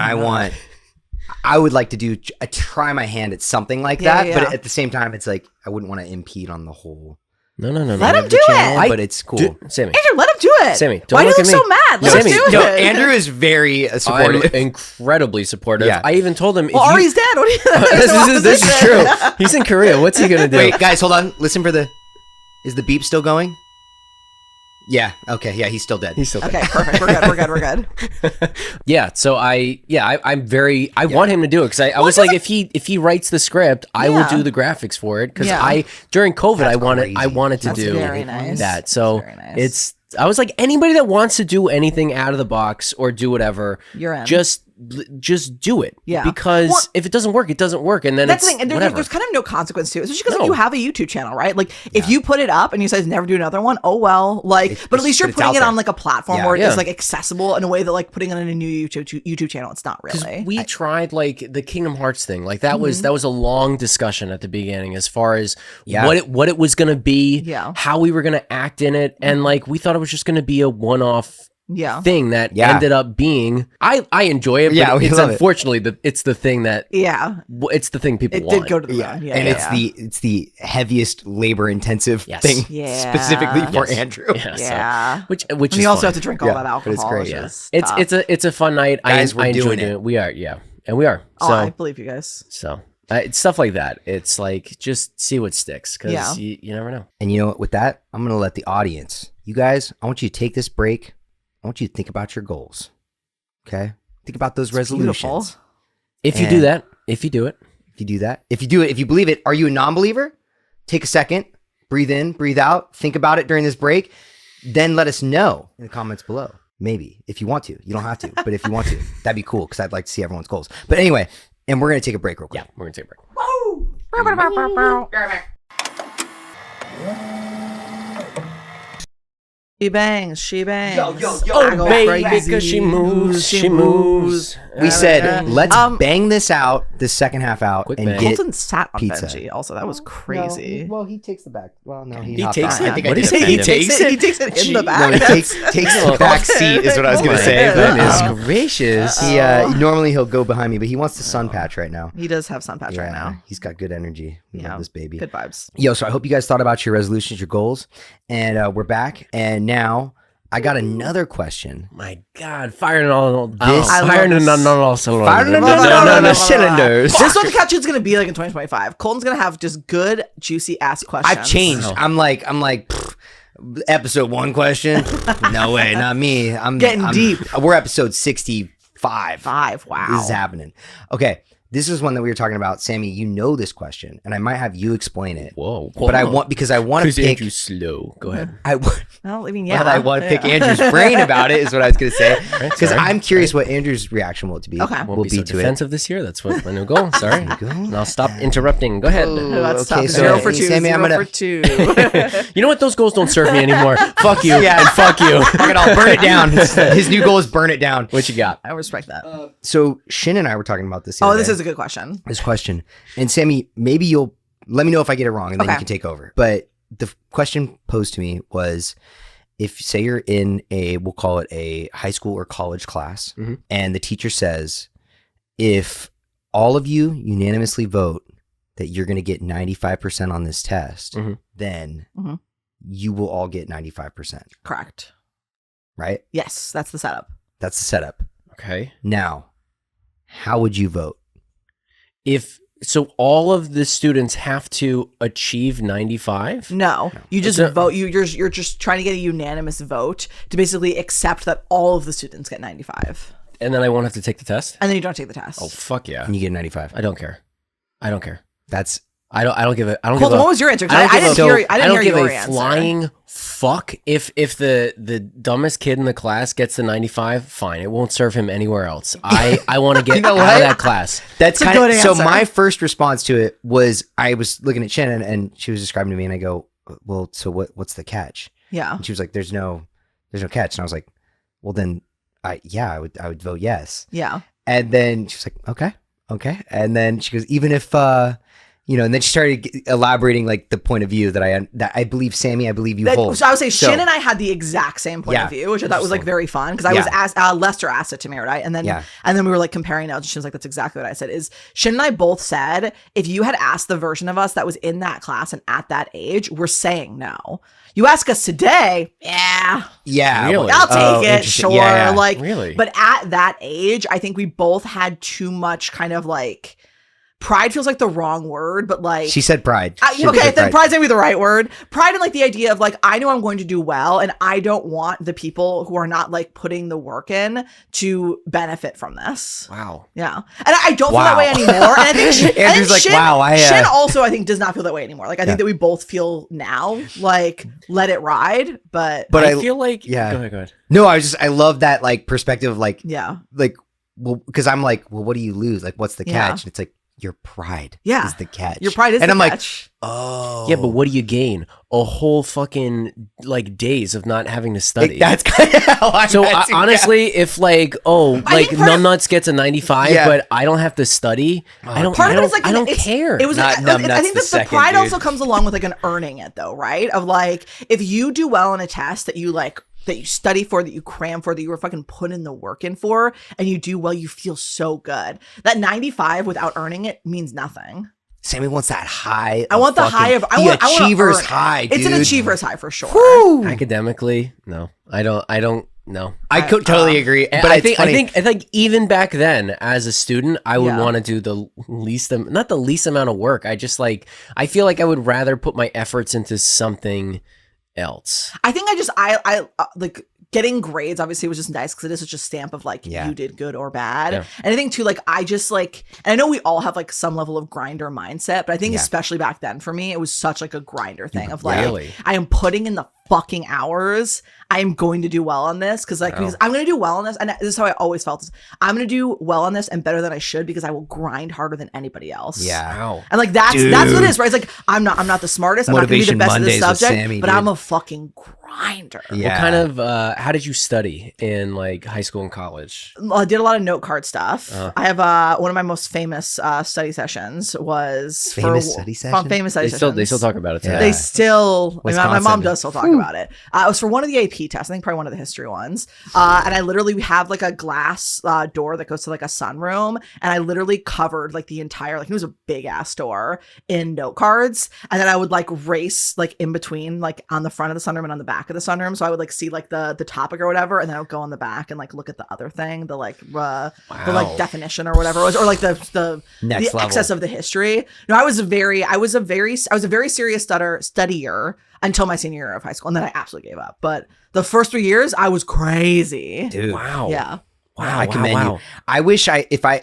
I would like to try my hand at something like that, but at the same time it's like I wouldn't want to impede on the whole. No. Let him do it. But it's cool. Sammy. Andrew, let him do it. Sammy, why do you look so mad? Let him do it. Andrew is very supportive. I'm incredibly supportive. Yeah. I even told him. Well, Ari's dead. What are you this is true. He's in Korea. What's he gonna do? Wait, guys, hold on. Listen for is the beep still going? Yeah. Okay. Yeah, he's still dead. He's still dead. Okay. Perfect. We're good. Yeah. So I want him to do it because I was like, if he writes the script, I will do the graphics for it because during COVID I wanted to do that. So I was like, anybody that wants to do anything out of the box or do whatever, you're in. Just do it. Yeah. Because if it doesn't work, it doesn't work. And then that's the thing. And there's kind of no consequence to it, especially because you have a YouTube channel, right? Like if you put it up and you say never do another one, oh well. Like, but at least you're putting it on like a platform where it's like accessible in a way that like putting it on a new YouTube channel, it's not really. We tried like the Kingdom Hearts thing. Like that was a long discussion at the beginning as far as what it was gonna be, how we were gonna act in it, and like we thought it was just gonna be a one-off thing that ended up being I enjoy it, but it's unfortunately it's the thing that it's the thing people want. It did go to the ground. And it's the heaviest labor intensive thing specifically for Andrew. Which and you also have to drink all that alcohol. But it's great. It's a fun night. Guys, I enjoy doing it. We are, and we are. Oh, so I believe you guys. So it's stuff like that. It's like just see what sticks because you never know. And you know what? With that, I'm gonna let the audience. You guys, I want you to take this break. I want you to think about your goals. Okay? Think about those resolutions. Beautiful. If you do that, if you do it, if you believe it, are you a non-believer? Take a second, breathe in, breathe out, think about it during this break, then let us know in the comments below. Maybe, if you want to. You don't have to, but if you want to, that'd be cool because I'd like to see everyone's goals. But anyway, and we're going to take a break real quick. Yeah, we're going to take a break. She bangs. Yo. Oh, baby, because she moves. We said, let's bang this out, the second half out, Quick and bang. get Colton sat on pizza. Benji. Also, that was crazy. Well, he takes the back. Well, no, He takes it. I think What I did did he say? offend him. He takes it in the back. No, he takes the back seat is what I was going to say. Goodness gracious. Normally he'll go behind me, but he wants the sun patch right now. He does have sun patch right now. He's got good energy. We love this baby. Good vibes. Yo, so I hope you guys thought about your resolutions, your goals, and we're back. And now I got another question. My God, firing all cylinders. This is what the couch is going to be like in 2025. Colton's going to have just good, juicy ass questions. I've changed. I'm like, episode 1 question. No way, not me. I'm Getting deep. We're episode 65 5. Wow. This is happening. Okay. This is one that we were talking about. Sammie, you know this question, and I might have you explain it. Whoa. But I want to pick. Andrew's slow. Go ahead. Well, I mean, yeah. But I want to pick Andrew's brain about it. Is what I was going to say. Because sorry. I'm curious what Andrew's reaction will be. Okay. Won't be so to defensive this year. That's what my new goal. Sorry. And I'll stop interrupting. Go ahead. Let's Okay, stop. so, 0 for 2. Sammie, I'm 0 gonna- for 2. You know what? Those goals don't serve me anymore. Fuck you. Yeah. And fuck you. I'll burn it down. His new goal is burn it down. What you got? I respect that. So Shin and I were talking about this. the Oh, other this day. is a good question. This question. And Sammie, maybe you'll let me know if I get it wrong and then you Okay. can take over. But the question posed to me was, if say you're in we'll call it a high school or college class, Mhm. and the teacher says, if all of you unanimously vote that you're going to get 95% on this test, Mhm. then Mhm. you will all get 95%, Correct. right? Yes, that's the setup. That's the setup. Okay. Now, how would you vote? So all of the students have to achieve 95? No, you just It's a- vote. You're just trying to get a unanimous vote to basically accept that all of the students get 95, And then I won't have to take the test? and then you don't take the test. Oh, fuck yeah. And you get 95. I don't care. That's I don't give it. I don't Colton, give a, what was your answer? 'Cause I don't I give didn't a- hear. I didn't hear give your a answer. flying fuck if the dumbest kid in the class gets the 95. Fine, it won't serve him anywhere else. I want to get know out what? of that class. That's a kind good of so. answer. My first response to it was I was looking at Shannon and she was describing to me, and I go, "Well, so what's the catch?" Yeah. And she was like, "There's no catch." And I was like, "Well, then, I would vote yes." Yeah. And then she was like, "Okay." And then she goes, "Even if and then she started elaborating like the point of view that I believe, Sammie, I believe you hold. So I would say So- Shin and I had the exact same point Yeah. of view, which I thought was like very fun because I was asked, Lester asked it to me, right? And then we were like comparing notes, and she was like, "That's exactly what I said." Is Shin and I both said if you had asked the version of us that was in that class and at that age, we're saying no. You ask us today, yeah, Really? I'll take it, interesting. sure. Yeah, yeah. Like, Really? But at that age, I think we both had too much kind of like. Pride feels like the wrong word, but like She said pride. She okay, said then pride's maybe the right word. Pride in like the idea of like I know I'm going to do well, and I don't want the people who are not like putting the work in to benefit from this. Wow. Yeah, and I don't feel that way anymore. And I think Andrew's like, Shin, wow, Shin also I think does not feel that way anymore. Like I think that we both feel now like let it ride, but I feel like yeah. Go ahead. No, I love that like perspective, like yeah, like well, because I'm like, well, what do you lose? Like, what's the Yeah. catch? And it's like your pride. Yeah. is the catch. your pride is. And the I'm catch. like, oh, Yeah, but what do you gain? A whole fucking like days of not having to study. That's kind of how I. So honestly, if like I think part of- numbnuts gets a 95, Yeah. but I don't have to study, I don't. Part I of it don't, is like I don't it's- care. It was. Not I numbnuts think the that the second, pride dude. also comes along with like an earning it though, right? Of like if you do well on a test that you like that you study for, that you cram for, that you were fucking putting the work in for, and you do well, you feel so good. That 95 without earning it means nothing. Sammie wants that high. I want the high of I want achiever's earn it. high. It's an dude. achiever's high for sure. Academically, no, I don't. No, I could totally agree, but I it's think funny. I think even back then, as a student, I would Yeah. want to do the least, not the least amount of work. I just like I feel like I would rather put my efforts into something else. I think I like getting grades obviously was just nice because it is such a stamp of like Yeah. you did good or bad. Yeah. And I think too, like I just like, and I know we all have like some level of grinder mindset, but I think Yeah. especially back then for me, it was such like a grinder thing of like, Really? I am putting in the fucking hours. I am going to do well on this because because I'm going to do well on this. And this is how I always felt. Is I'm going to do well on this and better than I should because I will grind harder than anybody else. Yeah. Wow. And like that's what it is, right? It's like I'm not the smartest. I'm not gonna be the Motivation best at Mondays this with subject, Sammie, but dude. I'm a fucking grinder. Yeah. What kind of how did you study in like high school and college? I did a lot of note card stuff. I have one of my most famous study sessions was Famous study session? Famous study sessions. They still talk about it today. They still. I mean, my Wisconsin. mom does still talk about it. It was for one of the AP tests. I think probably one of the history ones. And I literally have like a glass door that goes to like a sunroom, and I literally covered like the entire it was a big ass door in note cards, and then I would like race like in between like on the front of the sunroom and on the back of the sunroom, so I would like see like the topic or whatever, and then I would go on the back and like look at the other thing, the like definition or whatever it was, or like the Next level. excess of the history. No, I was a very serious studier until my senior year of high school, and then I absolutely gave up. But the first 3 years, I was crazy. Dude. Wow. Yeah. Wow, I commend wow. you. I wish if I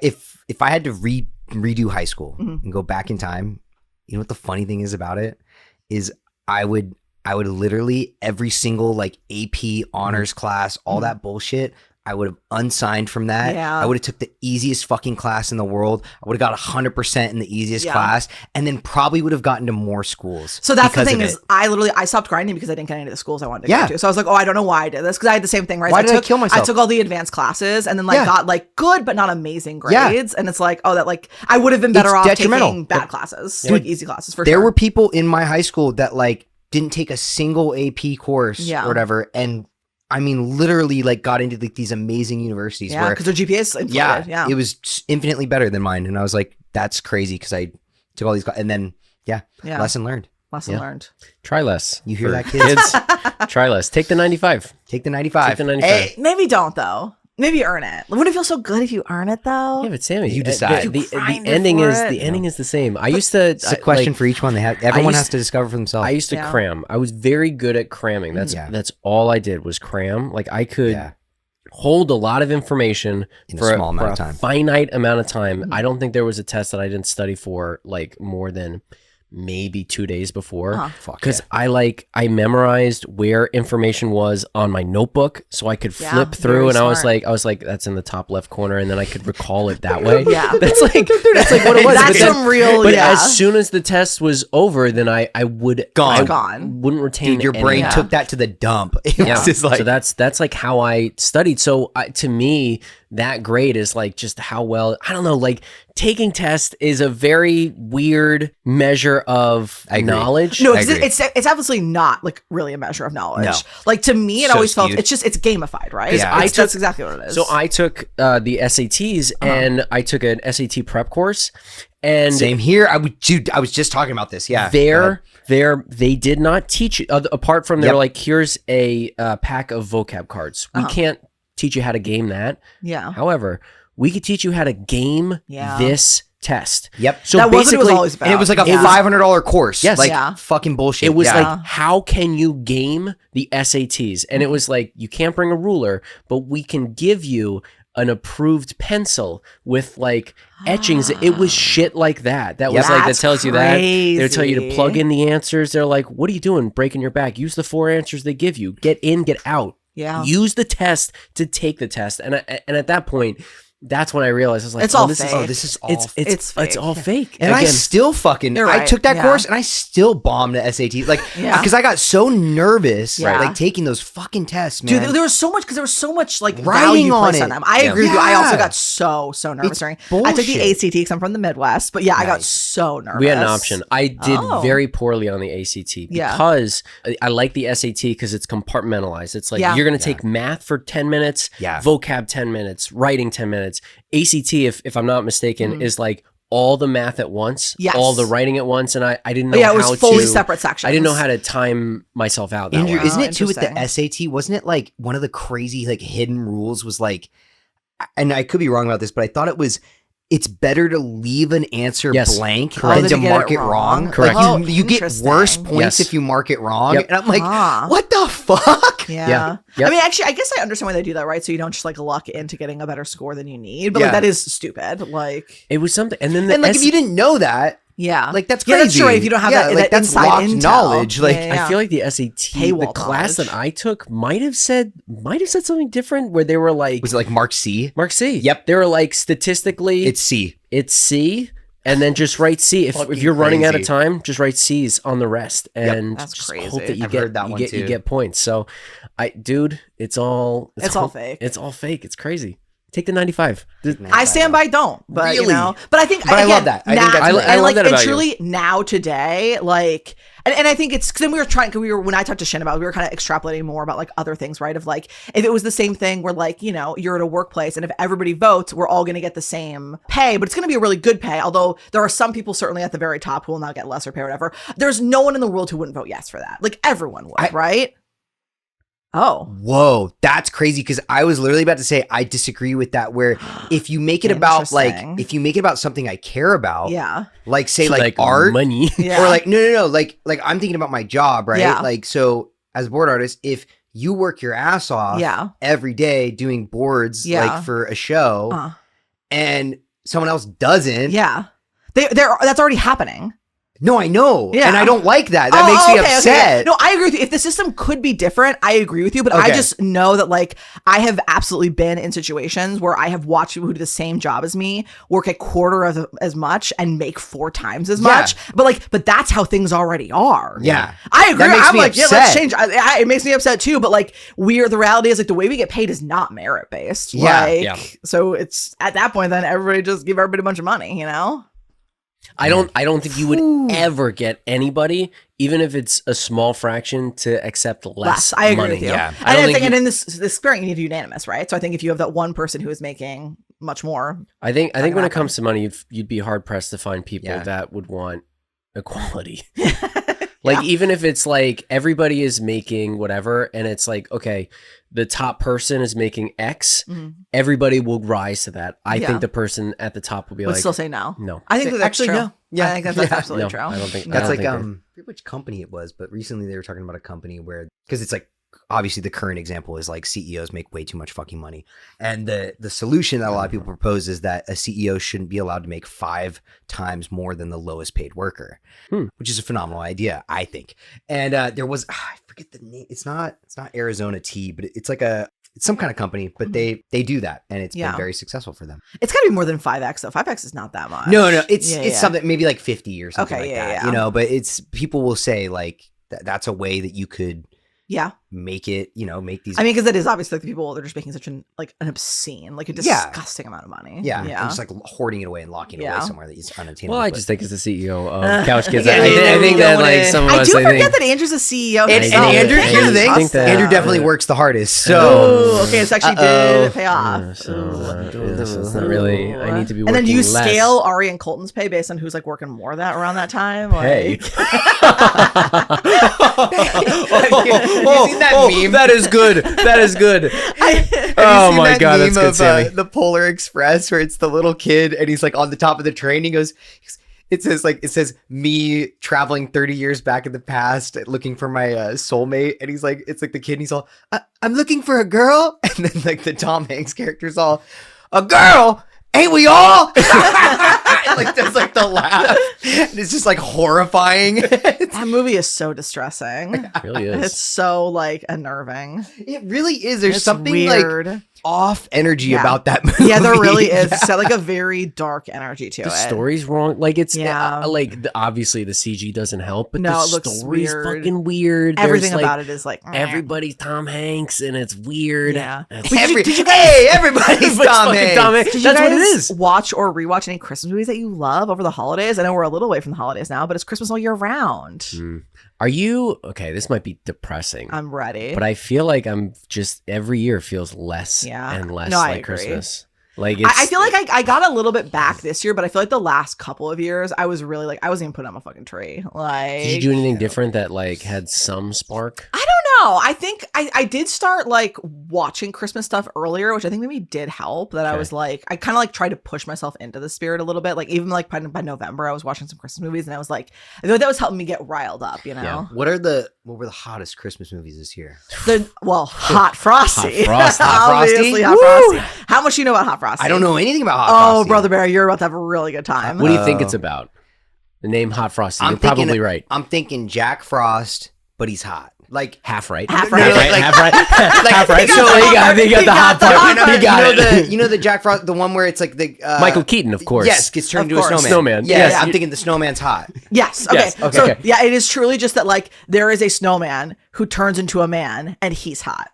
had to redo high school and go back in time, you know what the funny thing is about it is I would literally every single like AP honors class, all that bullshit, I would have unsigned from that. Yeah. I would have took the easiest fucking class in the world. I would have got 100% in the easiest class, and then probably would have gotten to more schools. So that's the thing of is, it. I stopped grinding because I didn't get any of the schools I wanted to go to. So I was like, oh, I don't know why I did this, because I had the same thing, right? Why So did I kill myself? I took all the advanced classes and then like got like good but not amazing grades, and it's like, oh, that like I would have been better off taking bad classes, like easy classes for sure. There were people in my high school that like didn't take a single AP course or whatever, and I mean, literally, like, got into like these amazing universities where because their GPAs inflated. Yeah, it was infinitely better than mine, and I was like, "That's crazy," because I took all these, and then lesson learned. Lesson learned. Try less. You hear that, kids? Try less. Take the 95. Take the 95. Take the 95. Hey, Maybe don't though. Maybe earn it. Wouldn't it feel so good if you earn it though? Yeah, but Sammy, You decide. The grinded ending for is it. the ending is the same. I used to. it's a question for each one. Everyone has to discover for themselves. I used to cram. I was very good at cramming. That's all I did was cram. Like I could hold a lot of information for a small amount of time, finite amount of time. I don't think there was a test that I didn't study for like more than maybe 2 days before, because I memorized where information was on my notebook, so I could flip through, and smart. I was like, that's in the top left corner, and then I could recall it that way. That's like what it was. That's some real. But as soon as the test was over, then I would wouldn't retain. Dude, your brain took that to the dump. It was just like, so that's like how I studied. So to me, that grade is like just how well, I don't know, like taking tests is a very weird measure of knowledge. No, it's obviously not like really a measure of knowledge. No. Like to me, it always felt it's gamified, right? Yeah. That's exactly what it is. So I took the SATs and I took an SAT prep course. And same here. I was just talking about this. Yeah. They did not teach you, apart from they're like, here's a pack of vocab cards. We can't teach you how to game that. Yeah. However, we could teach you how to game this test. Yep. So that basically, was always about. And it was like a $500 course. Yes. Like fucking bullshit. It was like, how can you game the SATs? And it was like, you can't bring a ruler, but we can give you an approved pencil with like etchings. It was shit like that. That was like, that tells you that. They'll tell you to plug in the answers. They're like, what are you doing? Breaking your back. Use the 4 answers they give you. Get in, get out. Yeah. Use the test to take the test. And at that point, that's when I realized I was like, it's all this fake. Is it's all fake. And I still fucking I took that course and I still bombed the SAT, like because I got so nervous like taking those fucking tests, man. Dude, there was so much like writing value on placed it. on them. I agree with you. I also got so nervous during. I took the ACT because I'm from the Midwest, but I got so nervous. We had an option. I did very poorly on the ACT because I like the SAT because it's compartmentalized. It's like you're gonna take math for 10 minutes, vocab 10 minutes, writing 10 minutes. ACT, if I'm not mistaken, is like all the math at once, all the writing at once, and I didn't know how to. Yeah, it was fully separate sections. I didn't know how to time myself out that way. Isn't it too with the SAT? Wasn't it like one of the crazy like hidden rules was like, and I could be wrong about this, but I thought it's better to leave an answer blank than to mark it wrong. Correct. Like you get worse points if you mark it wrong. And I'm like, what the fuck? Yeah. I mean, actually, I guess I understand why they do that, right? So you don't just like luck into getting a better score than you need. But like that is stupid. Like it was something. And then like if you didn't know that. Yeah, like that's crazy. Yeah, that's true. If you don't have that, like that's inside locked intel. knowledge. Like I feel like the SAT, the class that I took, might have said something different. Where they were like, was it like Mark C? Mark C. Yep. They were like, statistically, it's C. It's C, and then just write C. If you're running out of time, just write C's on the rest, and that's just crazy. hope that you heard that one too. You get points. So, it's all fake. It's all fake. It's crazy. Take the 95. I stand by don't, but really? you know, but I think, but again, I love that. I think that's I love that about truly now today, like, and I think it's because then we were trying, when I talked to Shin about it, we were kind of extrapolating more about like other things, right? Of like, if it was the same thing where like, you know, you're at a workplace and if everybody votes, we're all going to get the same pay, but it's going to be a really good pay. Although there are some people certainly at the very top who will not get lesser pay or whatever. There's no one in the world who wouldn't vote yes for that. Like everyone would, right? Oh. Whoa, that's crazy because I was literally about to say I disagree with that where if you make it about like if you make it about something I care about, like say like art money or like no like I'm thinking about my job, right? Yeah. Like so as a board artist, if you work your ass off Yeah. every day doing boards Yeah. like for a show and someone else doesn't. Yeah. That's already happening. No, I know. Yeah. And I don't like that. That makes me upset. No, I agree with you. If the system could be different, I agree with you. But I just know that, like, I have absolutely been in situations where I have watched people who do the same job as me work a quarter of as much and make 4 times as much. But that's how things already are. Yeah. I agree. That makes I'm me like, yeah, upset. let's change. It makes me upset too. But like, the reality is, like, the way we get paid is not merit based. Yeah. Like, so it's at that point, then everybody just give everybody a bunch of money, you know? I don't think you would ever get anybody, even if it's a small fraction, to accept less I agree money. with you. Yeah. And in this spirit, you need to be unanimous, right? So I think if you have that one person who is making much more, I think when it comes to money, you'd be hard pressed to find people that would want equality. Like, even if it's like everybody is making whatever, and it's like, okay, the top person is making X, everybody will rise to that. I think the person at the top will be would like, still say no. No. I think that's Actually, true. no. Yeah. I think that's absolutely No, true. I don't think That's I like don't think I forget which company it was, but recently they were talking about a company where, because it's like, obviously the current example is like CEOs make way too much fucking money, and the solution that a lot of people propose is that a CEO shouldn't be allowed to make 5 times more than the lowest paid worker, which is a phenomenal idea, I think. And there was I forget the name. It's not Arizona Tea, but it's like it's some kind of company, but they do that, and it's been very successful for them. It's got to be more than 5x though. 5x is not that much. No, it's something maybe like 50 or something like that. yeah. You know, but it's people will say like that's a way that you could make it, make these. I mean, because it is obviously like the people, they're just making such an obscene, like a disgusting amount of money. Yeah. And just like hoarding it away and locking it away somewhere that is unattainable. well, I just think as the CEO of Couch Kids, I think that like some of I us, do forget that Andrew's a CEO. And himself. Andrew, here's the thing, think that- Andrew definitely works the hardest. So Oh, okay, it's actually did pay off. This is not really. I need to be. And then do you working less. scale Ari and Colton's pay based on who's like working more around that time? Like, Hey. you seen that meme? That is good. That is good. Have Oh you seen my that God, that's meme good, of, Sammie. the Polar Express where it's the little kid and he's like on the top of the train. He goes, it says me traveling 30 years back in the past looking for my soulmate, and he's like, it's like the kid, and he's all, I'm looking for a girl, and then like the Tom Hanks character's all, a girl, ain't we all? And, like does like the laugh, and it's just like horrifying. that movie is so distressing. It really is. It's so like unnerving. It really is. There's It's something weird. like off energy Yeah. about that movie. Yeah, there really is. It's got like a very dark energy to The it. story's wrong. Like it's Yeah. obviously the CG doesn't help, but No, the it looks story's weird. fucking weird. Everything There's, about it is like everybody's Tom Hanks, and it's weird. Yeah. It's- Hey, everybody's Tom fucking Hanks. Tom Hanks. Did you That's what it guys is. watch or rewatch any Christmas movies that you love over the holidays? I know we're a little away from the holidays now, but it's Christmas all year round. Are you okay? This might be depressing. I'm ready. But I feel like I'm just every year feels less and less No, I like agree. Christmas. Like it's, I feel like I got a little bit back this year, but I feel like the last couple of years I was really like I wasn't even putting up a fucking tree. Like, did you do anything different that like had some spark? I don't know. I think I did start like watching Christmas stuff earlier, which I think maybe did help. That I was like, I kind of like tried to push myself into the spirit a little bit. Like even like by November, I was watching some Christmas movies, and I was like, I feel like that was helping me get riled up. You know, Yeah. What were the hottest Christmas movies this year? Hot Frosty, Hot Frosty. obviously Hot Woo! Frosty. How much do you know about Hot Frosty? I don't know anything about Hot Oh, Frosty. Brother Bear, you're about to have a really good time. What do you think it's about? The name Hot Frosty. You're probably right. I'm thinking Jack Frost, but he's hot. Like Half right. Half No, right. like- Half right. like, Half right. you So know, you got the hot part. You got it. You know the Jack Frost, the one where it's like the Michael Keaton, of course. Yes, gets turned Of into a course. snowman. Snowman. Yeah, Yes. I'm thinking the snowman's hot. Yes. Okay. Yes, okay, So okay. yeah, it is truly just that like there is a snowman who turns into a man and he's hot.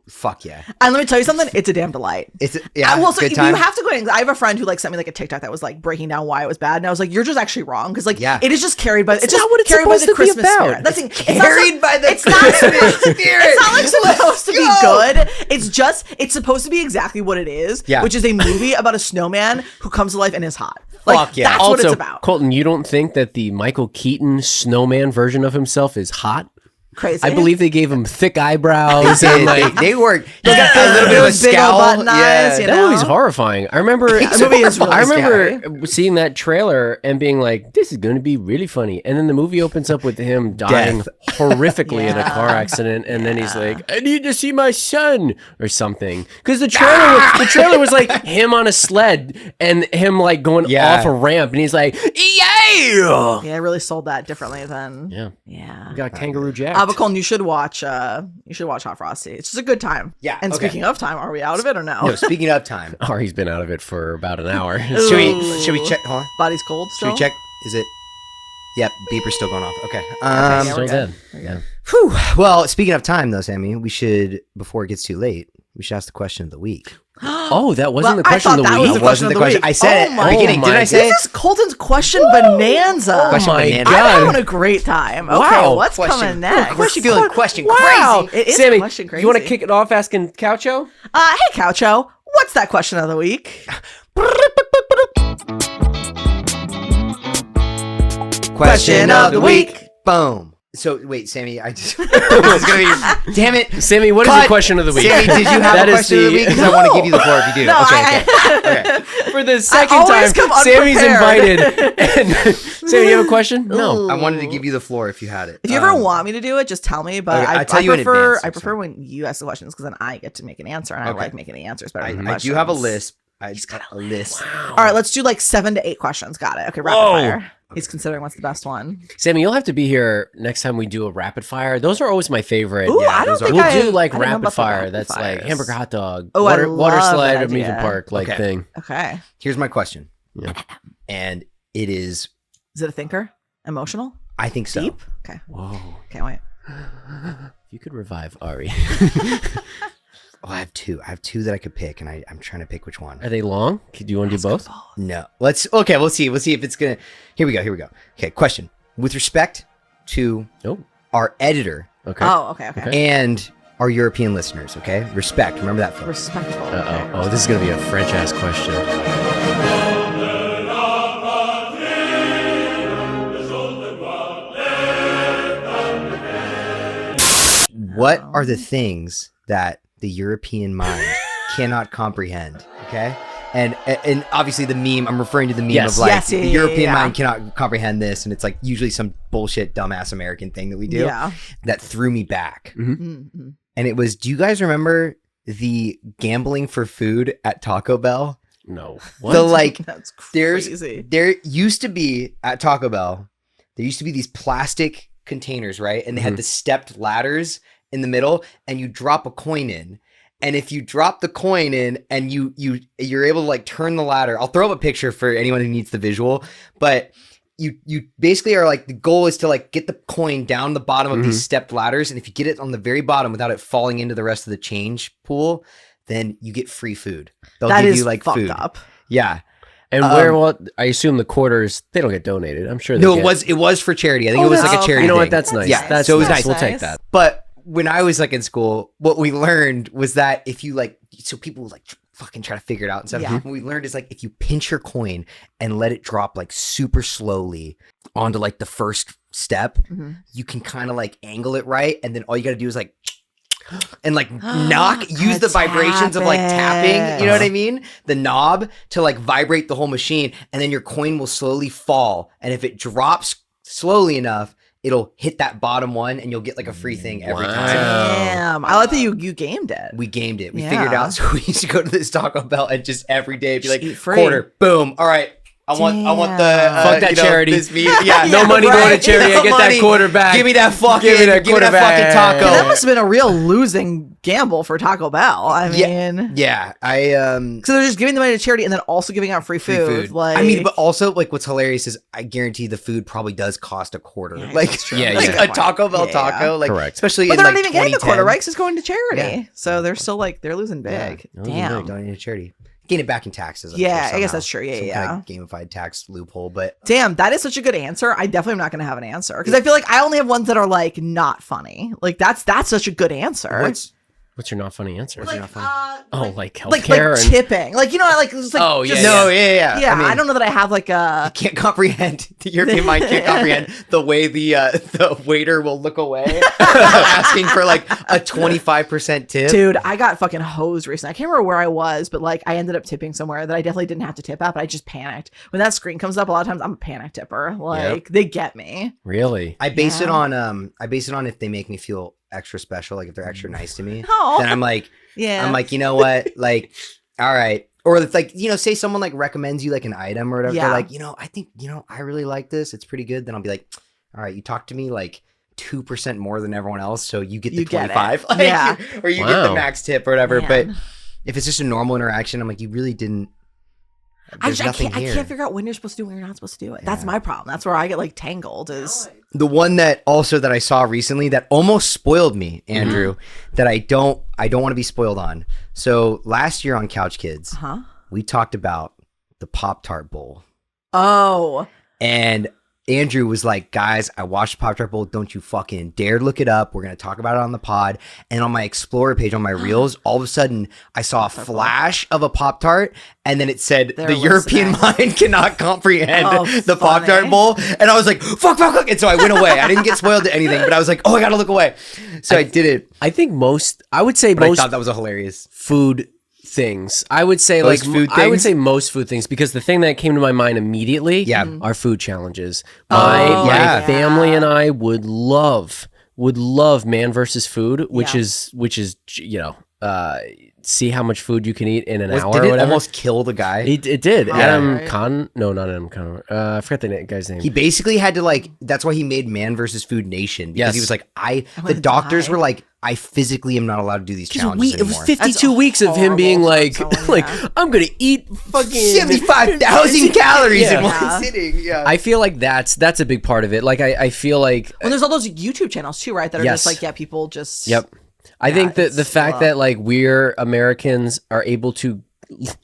Fuck yeah. And let me tell you something, it's a damn delight. It's yeah. Well, so good you time. have to go in. I have a friend who like sent me like a TikTok that was like breaking down why it was bad, and I was like, "You're just actually wrong," because like it is just carried by it's just not what it's carried by supposed the to be Christmas about. spirit. That's It's carried by the it's not Christmas spirit. It's not like supposed to be go. good. It's supposed to be exactly what it is, Yeah. which is a movie about a snowman who comes to life and is hot. Like Fuck yeah. that's Also, what it's about. Colton, you don't think that the Michael Keaton snowman version of himself is hot? Crazy. I believe they gave him thick eyebrows and like they were. He's got a little bit of a Big old scowl. button eyes, you that know? movie's horrifying. I remember That movie is really I remember seeing that trailer and being like, this is going to be really funny. And then the movie opens up with him dying horrifically in a car accident. And then he's like, I need to see my son or something. Because the trailer was like him on a sled and him like going off a ramp. And he's like, yeah. Yeah, I really sold that differently than. Yeah. You got Kangaroo Jack. But Colton, you should watch Hot Frosty. It's just a good time. Yeah. And okay. speaking of time, are we out of it or no? No, speaking of time. Ari's been out of it for about an hour. Should we check? Hold on. Body's cold still? Should we check? Is it? Yep, beeper's still going off. Okay. Yeah, Still we're dead. good. Yeah. Whew. Well, speaking of time, though, Sammy, we should, before it gets too late, we should ask the question of the week. Oh, that wasn't the I question of thought the that week. was the That wasn't question of the the question. week. I said it at the beginning. Didn't I say This is Colton's question bonanza. Question Oh my bonanza. I'm God. having a great time. Okay, Wow. what's Question- coming next? Question feeling question Wow. crazy. It is Sammy, question crazy. you want to kick it off asking Coucho? Hey, Coucho, what's that question of the week? Question of the week. Boom. So wait, Sammy, I just this is gonna be. Damn it, Sammy, what is Cut. your question of the week? Sammy, did you have That a is question of the week? Because I want to give you the floor if you do. No, okay. For the second always time, come Sammy's unprepared. invited. And Sammy, you have a question? No. I wanted to give you the floor if you had it. If you ever want me to do it, just tell me. But okay, I I'll tell you in prefer advance, I prefer when you ask the questions because then I get to make an answer, and I Okay. like making the answers better. I, than the I do have a questions. list. He's got a list. All right, let's do like 7 to 8 questions. Got it. Okay, rapid fire. He's considering what's the best one. Sammy, you'll have to be here next time we do a rapid fire. Those are always my favorite. Ooh, I don't think We'll do like I didn't know rapid about the fire. rapid That's like fires. hamburger, hot dog, Oh, I water love slide, that amusement idea. park like Okay. thing. Okay. Here's my question. Yeah. And it is, Is it a thinker? Emotional? I think so. Deep? Okay. Whoa. Can't wait. You could revive Ari. Oh, I have two. I have two that I could pick, and I'm trying to pick which one. Are they long? Do you want to do both? No. We'll see if it's gonna. Here we go. Okay, question. With respect to Oh. our editor Okay. Oh, okay. and our European listeners, okay? Respect. Remember that, folks. Respectful. Uh-oh. Oh, this is going to be a French-ass question. What are the things that the European mind cannot comprehend? Okay. And obviously the meme, I'm referring to the meme Yes. of like Yes, the yeah, European yeah. mind cannot comprehend this, and it's like usually some bullshit dumbass American thing that we do Yeah. that threw me back. Mm-hmm. And it was, do you guys remember the gambling for food at Taco Bell? No. The like That's there's crazy. there used to be at Taco Bell, there used to be these plastic containers, right? And they had the stepped ladders in the middle, and you drop a coin in. And if you drop the coin in and you're able to like turn the ladder, I'll throw up a picture for anyone who needs the visual, but you basically are like, the goal is to like get the coin down the bottom of these stepped ladders. And if you get it on the very bottom without it falling into the rest of the change pool, then you get free food. They'll That give is you like fucked food. up. Yeah. And where will I assume the quarters? They don't get donated. I'm sure. They No, get. it was for charity. I think Oh, it was like that's a charity. You know what? thing. That's nice. Yeah, That's so it was nice. nice. We'll take that. But when I was like in school, what we learned was that if you like, so people would like fucking try to figure it out and stuff. Yeah. What we learned is like, if you pinch your coin and let it drop like super slowly onto like the first step, you can kind of like angle it right. And then all you got to do is like, and like use the vibrations of like tapping, you know what I mean? The knob to like vibrate the whole machine, and then your coin will slowly fall. And if it drops slowly enough, it'll hit that bottom one, and you'll get like a free thing every time. Damn. I like that you gamed it. We gamed it. We Yeah. figured it out. So we used to go to this Taco Bell and just every day be like, eat free. quarter, boom. All right. I want the Fuck that charity. This meat. Yeah, No money going to charity. I No get money. that quarter back. Give me that fucking, Give me that fucking taco. Yeah, that must have been a real losing gamble for Taco Bell. I mean, Yeah, so they're just giving the money to charity and then also giving out free food. Like, I mean, but also like what's hilarious is I guarantee the food probably does cost a quarter. Like, Yeah, like yeah. a Taco Bell Yeah, taco, like Correct. especially but in they're like not even getting a 2010. quarter, right? 'Cause it's going to charity. Yeah. So they're still like they're losing big. Yeah. Damn. Donate to charity. Gain it back in taxes. I'm Yeah, sure, I guess somehow. that's true. Yeah, Some yeah. kind of gamified tax loophole, but Damn, that is such a good answer. I definitely am not going to have an answer because I feel like I only have ones that are like not funny. Like that's such a good answer. What's your not funny answer? Like, like like healthcare and tipping. Like, you know, like it's like Oh, just, yeah, No, yeah. yeah. I mean, I don't know that I have like a. can't comprehend. The European mind can't comprehend the way the waiter will look away asking for like a 25% tip. Dude, I got fucking hosed recently. I can't remember where I was, but like I ended up tipping somewhere that I definitely didn't have to tip at, but I just panicked. When that screen comes up, a lot of times I'm a panic tipper. Like they get me. really. I base it on if they make me feel extra special, like if they're extra nice to me. Oh. Then I'm like, Yeah. you know what? Like, all right. Or it's like, you know, say someone like recommends you like an item or whatever. Yeah. They're like, you know, I think, you know, I really like this. It's pretty good. Then I'll be like, all right, you talk to me like 2% more than everyone else. So you get the You get it. 25. Like, Yeah. Or you get the Wow. max tip or whatever. Man. But if it's just a normal interaction, I'm like, you really didn't. There's nothing I here. can't figure out when you're supposed to do it when you're not supposed to do it. That's my problem. That's where I get like tangled is The one that I saw recently that almost spoiled me, Andrew, that I don't want to be spoiled on. So last year on Couch Kids, we talked about the Pop-Tart Bowl. Oh. And Andrew was like, guys, I watched Pop-Tart Bowl. Don't you fucking dare look it up. We're going to talk about it on the pod. And on my Explorer page, on my Reels, all of a sudden, I saw a flash of a Pop-Tart. And then it said, They're the European listening. mind cannot comprehend Oh, the funny. Pop-Tart Bowl. And I was like, fuck. And so I went away. I didn't get spoiled to anything, but I was like, oh, I got to look away. So I did it. I think I would say But most I thought that was a hilarious. food things. I would say Most food I would things? say most food things because the thing that came to my mind immediately are food challenges. My yeah. family and I would love Man versus Food, which is you know, see how much food you can eat in an hour Did or it whatever. almost kill the guy? It did. Oh, Adam right. Con? No, not Adam Con. I forgot the guy's name. He basically had to like. That's why he made Man versus Food Nation, because Yes. he was like, the wanna doctors die. were like, I physically am not allowed to do these challenges It was anymore. 52 That's weeks of him horrible being for like, someone, yeah. I'm gonna eat fucking 75,000 calories in Yeah. one sitting. Yeah. I feel like that's a big part of it. Like I feel like When there's all those YouTube channels too, right? That are Yes. just like, people just Yep. I think that the it's fact rough. that like we're Americans are able to,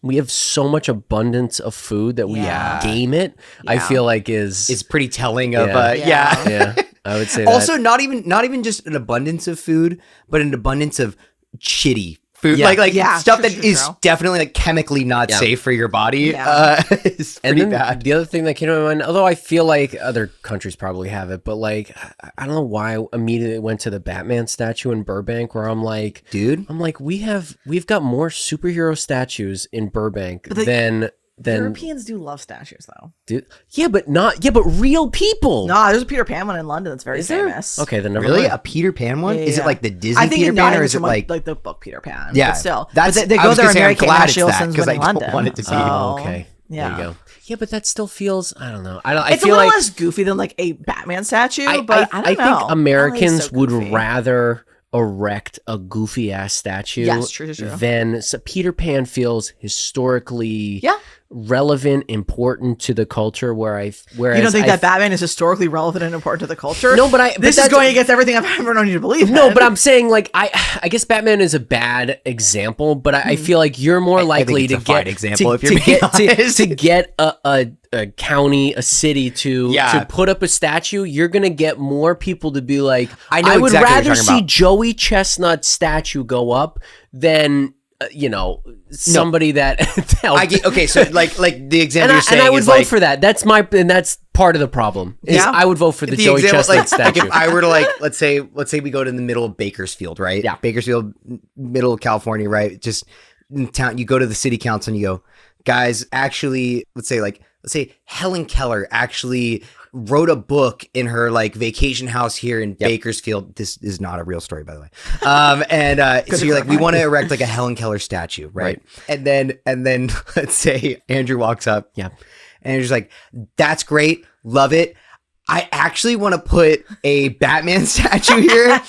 we have so much abundance of food that we Yeah. game it. I Yeah. feel like is pretty telling of Yeah. yeah. yeah. I would say that. Also, not even just an abundance of food, but an abundance of shitty food, Yeah. like Yeah, stuff true, that true, is true. definitely like chemically not Yeah. safe for your body. Yeah. It's And pretty then bad. the other thing that came to my mind, although I feel like other countries probably have it, but like I don't know why I immediately went to the Batman statue in Burbank, where I'm like, Dude, we've got more superhero statues in Burbank the- than Europeans do love statues though. but real people. No, there's a Peter Pan one in London that's very Is there? famous. Okay, then never really, mind. a Peter Pan one? Yeah, Is it yeah. like the Disney I think Peter in Pan, Nottingham or it's is it from, like? like the book Peter Pan? Yeah, but still, that's- but they I go was there gonna and say, I'm Mary Kate glad it's Ashley that, Olsen's 'cause winning I don't London. want it to be- Oh, okay. Yeah. There you go. Yeah, but that still feels, I don't know. I It's feel a little like less goofy than like a Batman statue, but I don't know. think Americans so would goofy. rather erect a goofy ass statue Yes, true. than so Peter Pan feels historically Yeah. relevant, important to the culture. Whereas You don't think that Batman is historically relevant and important to the culture? No, but this is that's- going against everything I've ever known you to believe. No, in. but I'm saying like I guess Batman is a bad example, but I feel like you're more likely it's to a fine get example, to, if you're to being get to, honest. to get a county, a city to put up a statue. You're gonna get more people to be like, I know I would exactly what you're rather talking see about. Joey Chestnut's statue go up than somebody that I get, okay, so like the example you're saying and I would is vote like, for that. That's part of the problem. Is Yeah. I would vote for the the Joey example, Chestnut like statue. if I were to like, let's say we go to the middle of Bakersfield, right? Yeah. Bakersfield, middle of California, right? Just in town, you go to the city council and you go, guys, actually, let's say Helen Keller actually wrote a book in her like vacation house here in Bakersfield. This is not a real story, by the way. So you're like, we want to erect like a Helen Keller statue, right? And then let's say Andrew walks up. Yeah. And Andrew's like, that's great. Love it. I actually want to put a Batman statue here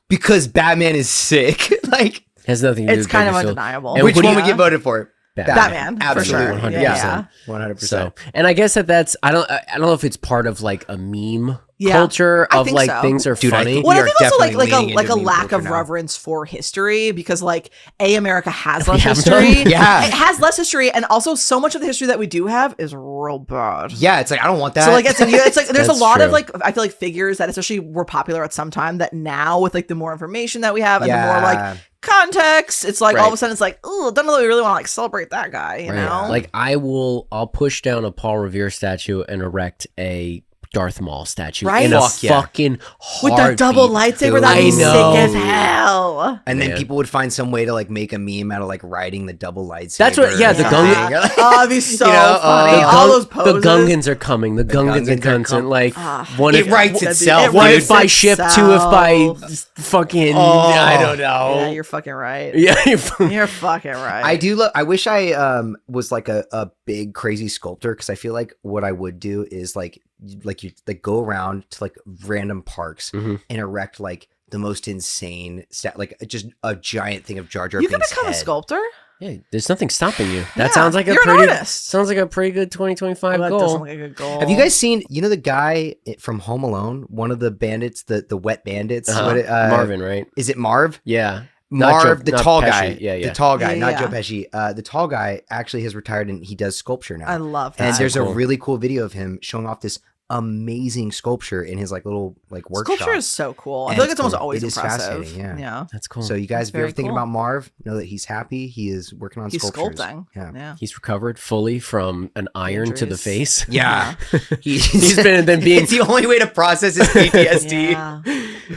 because Batman is sick. Like, Has nothing to do It's with kind of Bakersfield. undeniable. And which what do one you- would get voted for? Batman, for Absolutely. sure. 100%. Yeah. 100%. So, and I guess that's I don't know if it's part of like a meme Yeah, culture I of think like so. things are Dude, I funny. think Well, we I are think also like definitely leaning like a into meme lack culture of now. reverence for history because like America has less have history. none? Yeah. It has less history, and also so much of the history that we do have is real bad. Yeah, it's like, I don't want that. So like it's like there's a That's lot of true. like I feel like figures that especially were popular at some time that now with like the more information that we have and the more like context. It's like all of Right. a sudden it's like, oh, don't know that we really want to like celebrate that guy, you know? Like I'll push down a Paul Revere statue and erect a Darth Maul statue Right? in a Fuck yeah. fucking with that double lightsaber, that'd be I sick know. as hell. And then Man. people would find some way to like make a meme out of like riding the double lightsaber. That's what- yeah, the or Gungan- something. You're like- Oh, it'd be so You know, funny. the All those The poses. Gungans are coming. The Gungans are Gungans are coming. Like It if writes itself, one dude. if by ship, two if by itself. fucking Oh. I don't know. Yeah, you're fucking right. Yeah, You're fucking right. I do love. I wish I was like a big crazy sculptor, because I feel like what I would do is like you like go around to like random parks Mhm. and erect like the most insane like just a giant thing of Jar Jar You can Binks' become a head. sculptor. Yeah, there's nothing stopping you. That Yeah, sounds like a you're an pretty artist. sounds like a pretty good 2025 That does goal. sound like a good goal. Have you guys seen? You know the guy from Home Alone, one of the bandits, the wet bandits. Uh-huh. Marvin, right? Is it Marv? Yeah. Not Marv, Joe- the not tall Pesci. guy. Yeah, yeah. The tall guy, Yeah, not yeah. Joe Pesci. The tall guy actually has retired and he does sculpture now. I love that. And there's cool. a really cool video of him showing off this amazing sculpture in his like little like workshop. Sculpture is so cool. I And feel like it's it's almost cool. always It is impressive. fascinating, yeah. That's cool. So you guys, That's if you're very thinking cool. about Marv, know that he's happy. He is working on He's sculptures. sculpting. Yeah. He's recovered fully from an iron to the Injuries. face. Yeah. He's been being It's the only way to process his PTSD. Yeah.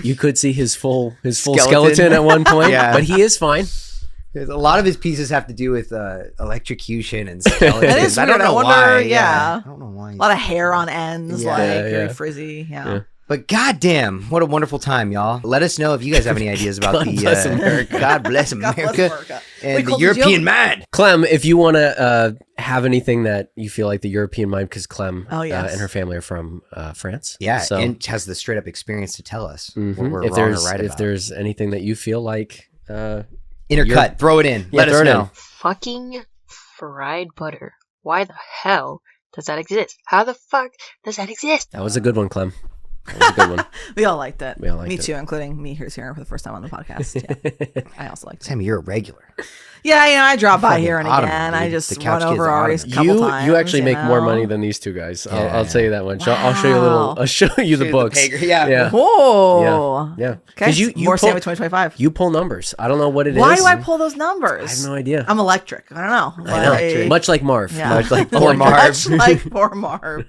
You could see his full Skeleton. skeleton at one point, Yeah. but he is fine. Because a lot of his pieces have to do with electrocution and skeletons. That is I don't weird. know I wonder, why. yeah. I don't know why. A lot of hair on ends, Yeah. like Yeah, very yeah. frizzy. Yeah. Yeah. But goddamn, what a wonderful time, y'all. Let us know if you guys have any ideas about God the bless America. God bless God bless America America. and Wait, the Cole, did you have- European mind. Clem, if you want to have anything that you feel like the European mind, because Clem Oh, yes. and her family are from France. Yeah, So and has the straight up experience to tell us what mhm. we're if wrong or there's right if about. there's anything that you feel like Intercut, throw it in. Yeah, Let throw us it in. know. Fucking fried butter. Why the hell does that exist? How the fuck does that exist? that was a good one, Clem. That was a good one. We all liked it. We all liked me it. too, including me who's hearing it for the first time on the podcast. Yeah. I also liked it. Sammy, you're a regular. Yeah, I drop by Fucking here and ottoman, again. dude. I The just couch run over kids are Ari's a ottoman. couple times. You actually make more money know? than these two guys. Yeah. I'll tell you that much. I'll show you a little. I'll show you the books. Yeah. Yeah. Whoa. Yeah. Okay. Because you More pull, Sammy 2025. you pull numbers. I don't know what it is. Why do I pull those numbers? I have no idea. I'm electric. I don't know. I know. Like- Much like Marv. Yeah. Much like poor Marv. Much like poor Marv.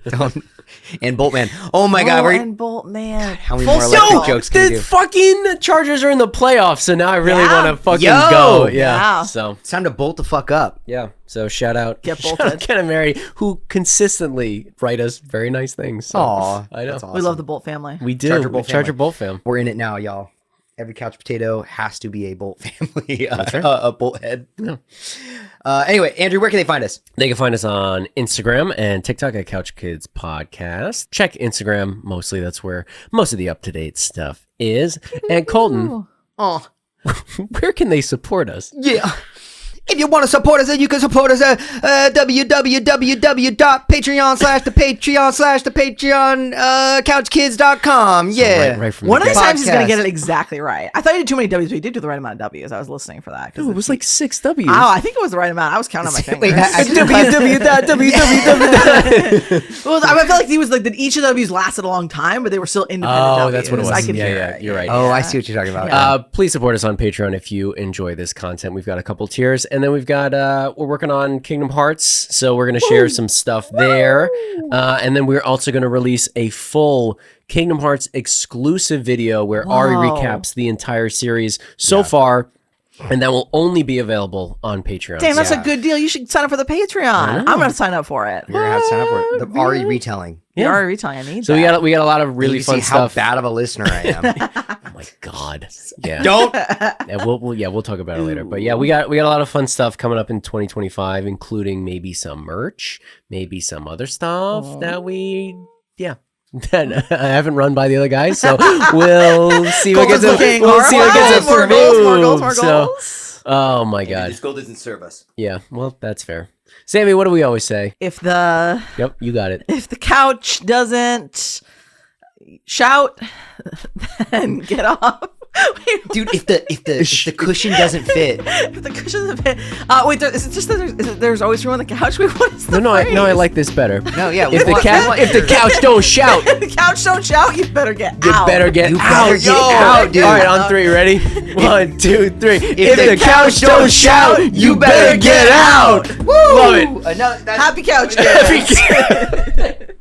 And Boltman. Oh my God. We're, and Bolt Man. how many Full more electric circle. jokes can we The do? fucking Chargers are in the playoffs, so now I really Yeah. want to fucking Yo. go. Yeah. So It's time to bolt the fuck up. yeah. So shout out, Get shout bolted. out Ken and Mary, who consistently write us very nice things. So, Aw, I know. that's awesome. We love the Bolt family. We do. Charger Bolt Charger family. Bolt fam. We're in it now, y'all. Every couch potato has to be a Bolt family, right. a Bolt head. Anyway, Andrew, where can they find us? They can find us on Instagram and TikTok at Couch Kids Podcast. Check Instagram mostly. That's where most of the up to date stuff is. And Colton, Oh, where can they support us? yeah. If you want to support us, then you can support us at www.patreon/the couchkids.com. Yeah. Right from One of the these times he's going to get Podcast. it exactly right. I thought he did too many W's, but he did do the right amount of W's. I was listening for that. Dude, it was like 6 W's. Oh, I think it was the right amount. I was counting on my fingers. Wait, Well, I felt like he was like that. Each of the W's lasted a long time, but they were still independent. Oh, W's. that's what it was. I could Yeah, hear yeah, it. you're right. Oh, I see what you're talking about. Please support us on Patreon if you enjoy this content. We've got a couple tiers, and then we've got we're working on Kingdom Hearts, so we're gonna share some stuff there, and then we're also gonna release a full Kingdom Hearts exclusive video where Ari Whoa. recaps the entire series so far, and that will only be available on Patreon. Damn, that's Yeah. a good deal. You should sign up for the Patreon. I'm going to sign up for it. You're gonna have to sign up for it. The Ari retelling. You're already retelling. I need So that. we got a lot of really you fun see how stuff. bad of a listener I am. Oh my god! Yeah. Don't. And we'll talk about it later. But yeah, we got a lot of fun stuff coming up in 2025, including maybe some merch, maybe some other stuff that that I haven't run by the other guys. So we'll see what gets Colton's looking we'll see what gets horrified. More goals, more goals, more So, goals. oh my god! This goal doesn't serve us. Yeah, well that's fair. Sammy, what do we always say? If the Yep, you got it. couch doesn't shout, then get off. Dude, if the cushion doesn't fit. If the cushion doesn't fit. Wait, is it just that there's always room on the couch? Wait, what is the No, phrase? I like this better. No, yeah. If the couch don't shout, If the couch don't shout, you better get you out. better get You out. better get out, dude. All right, on 3, ready? 1, 2, 3. If the couch don't shout, you better get out. Woo! Love it. Happy couch. Happy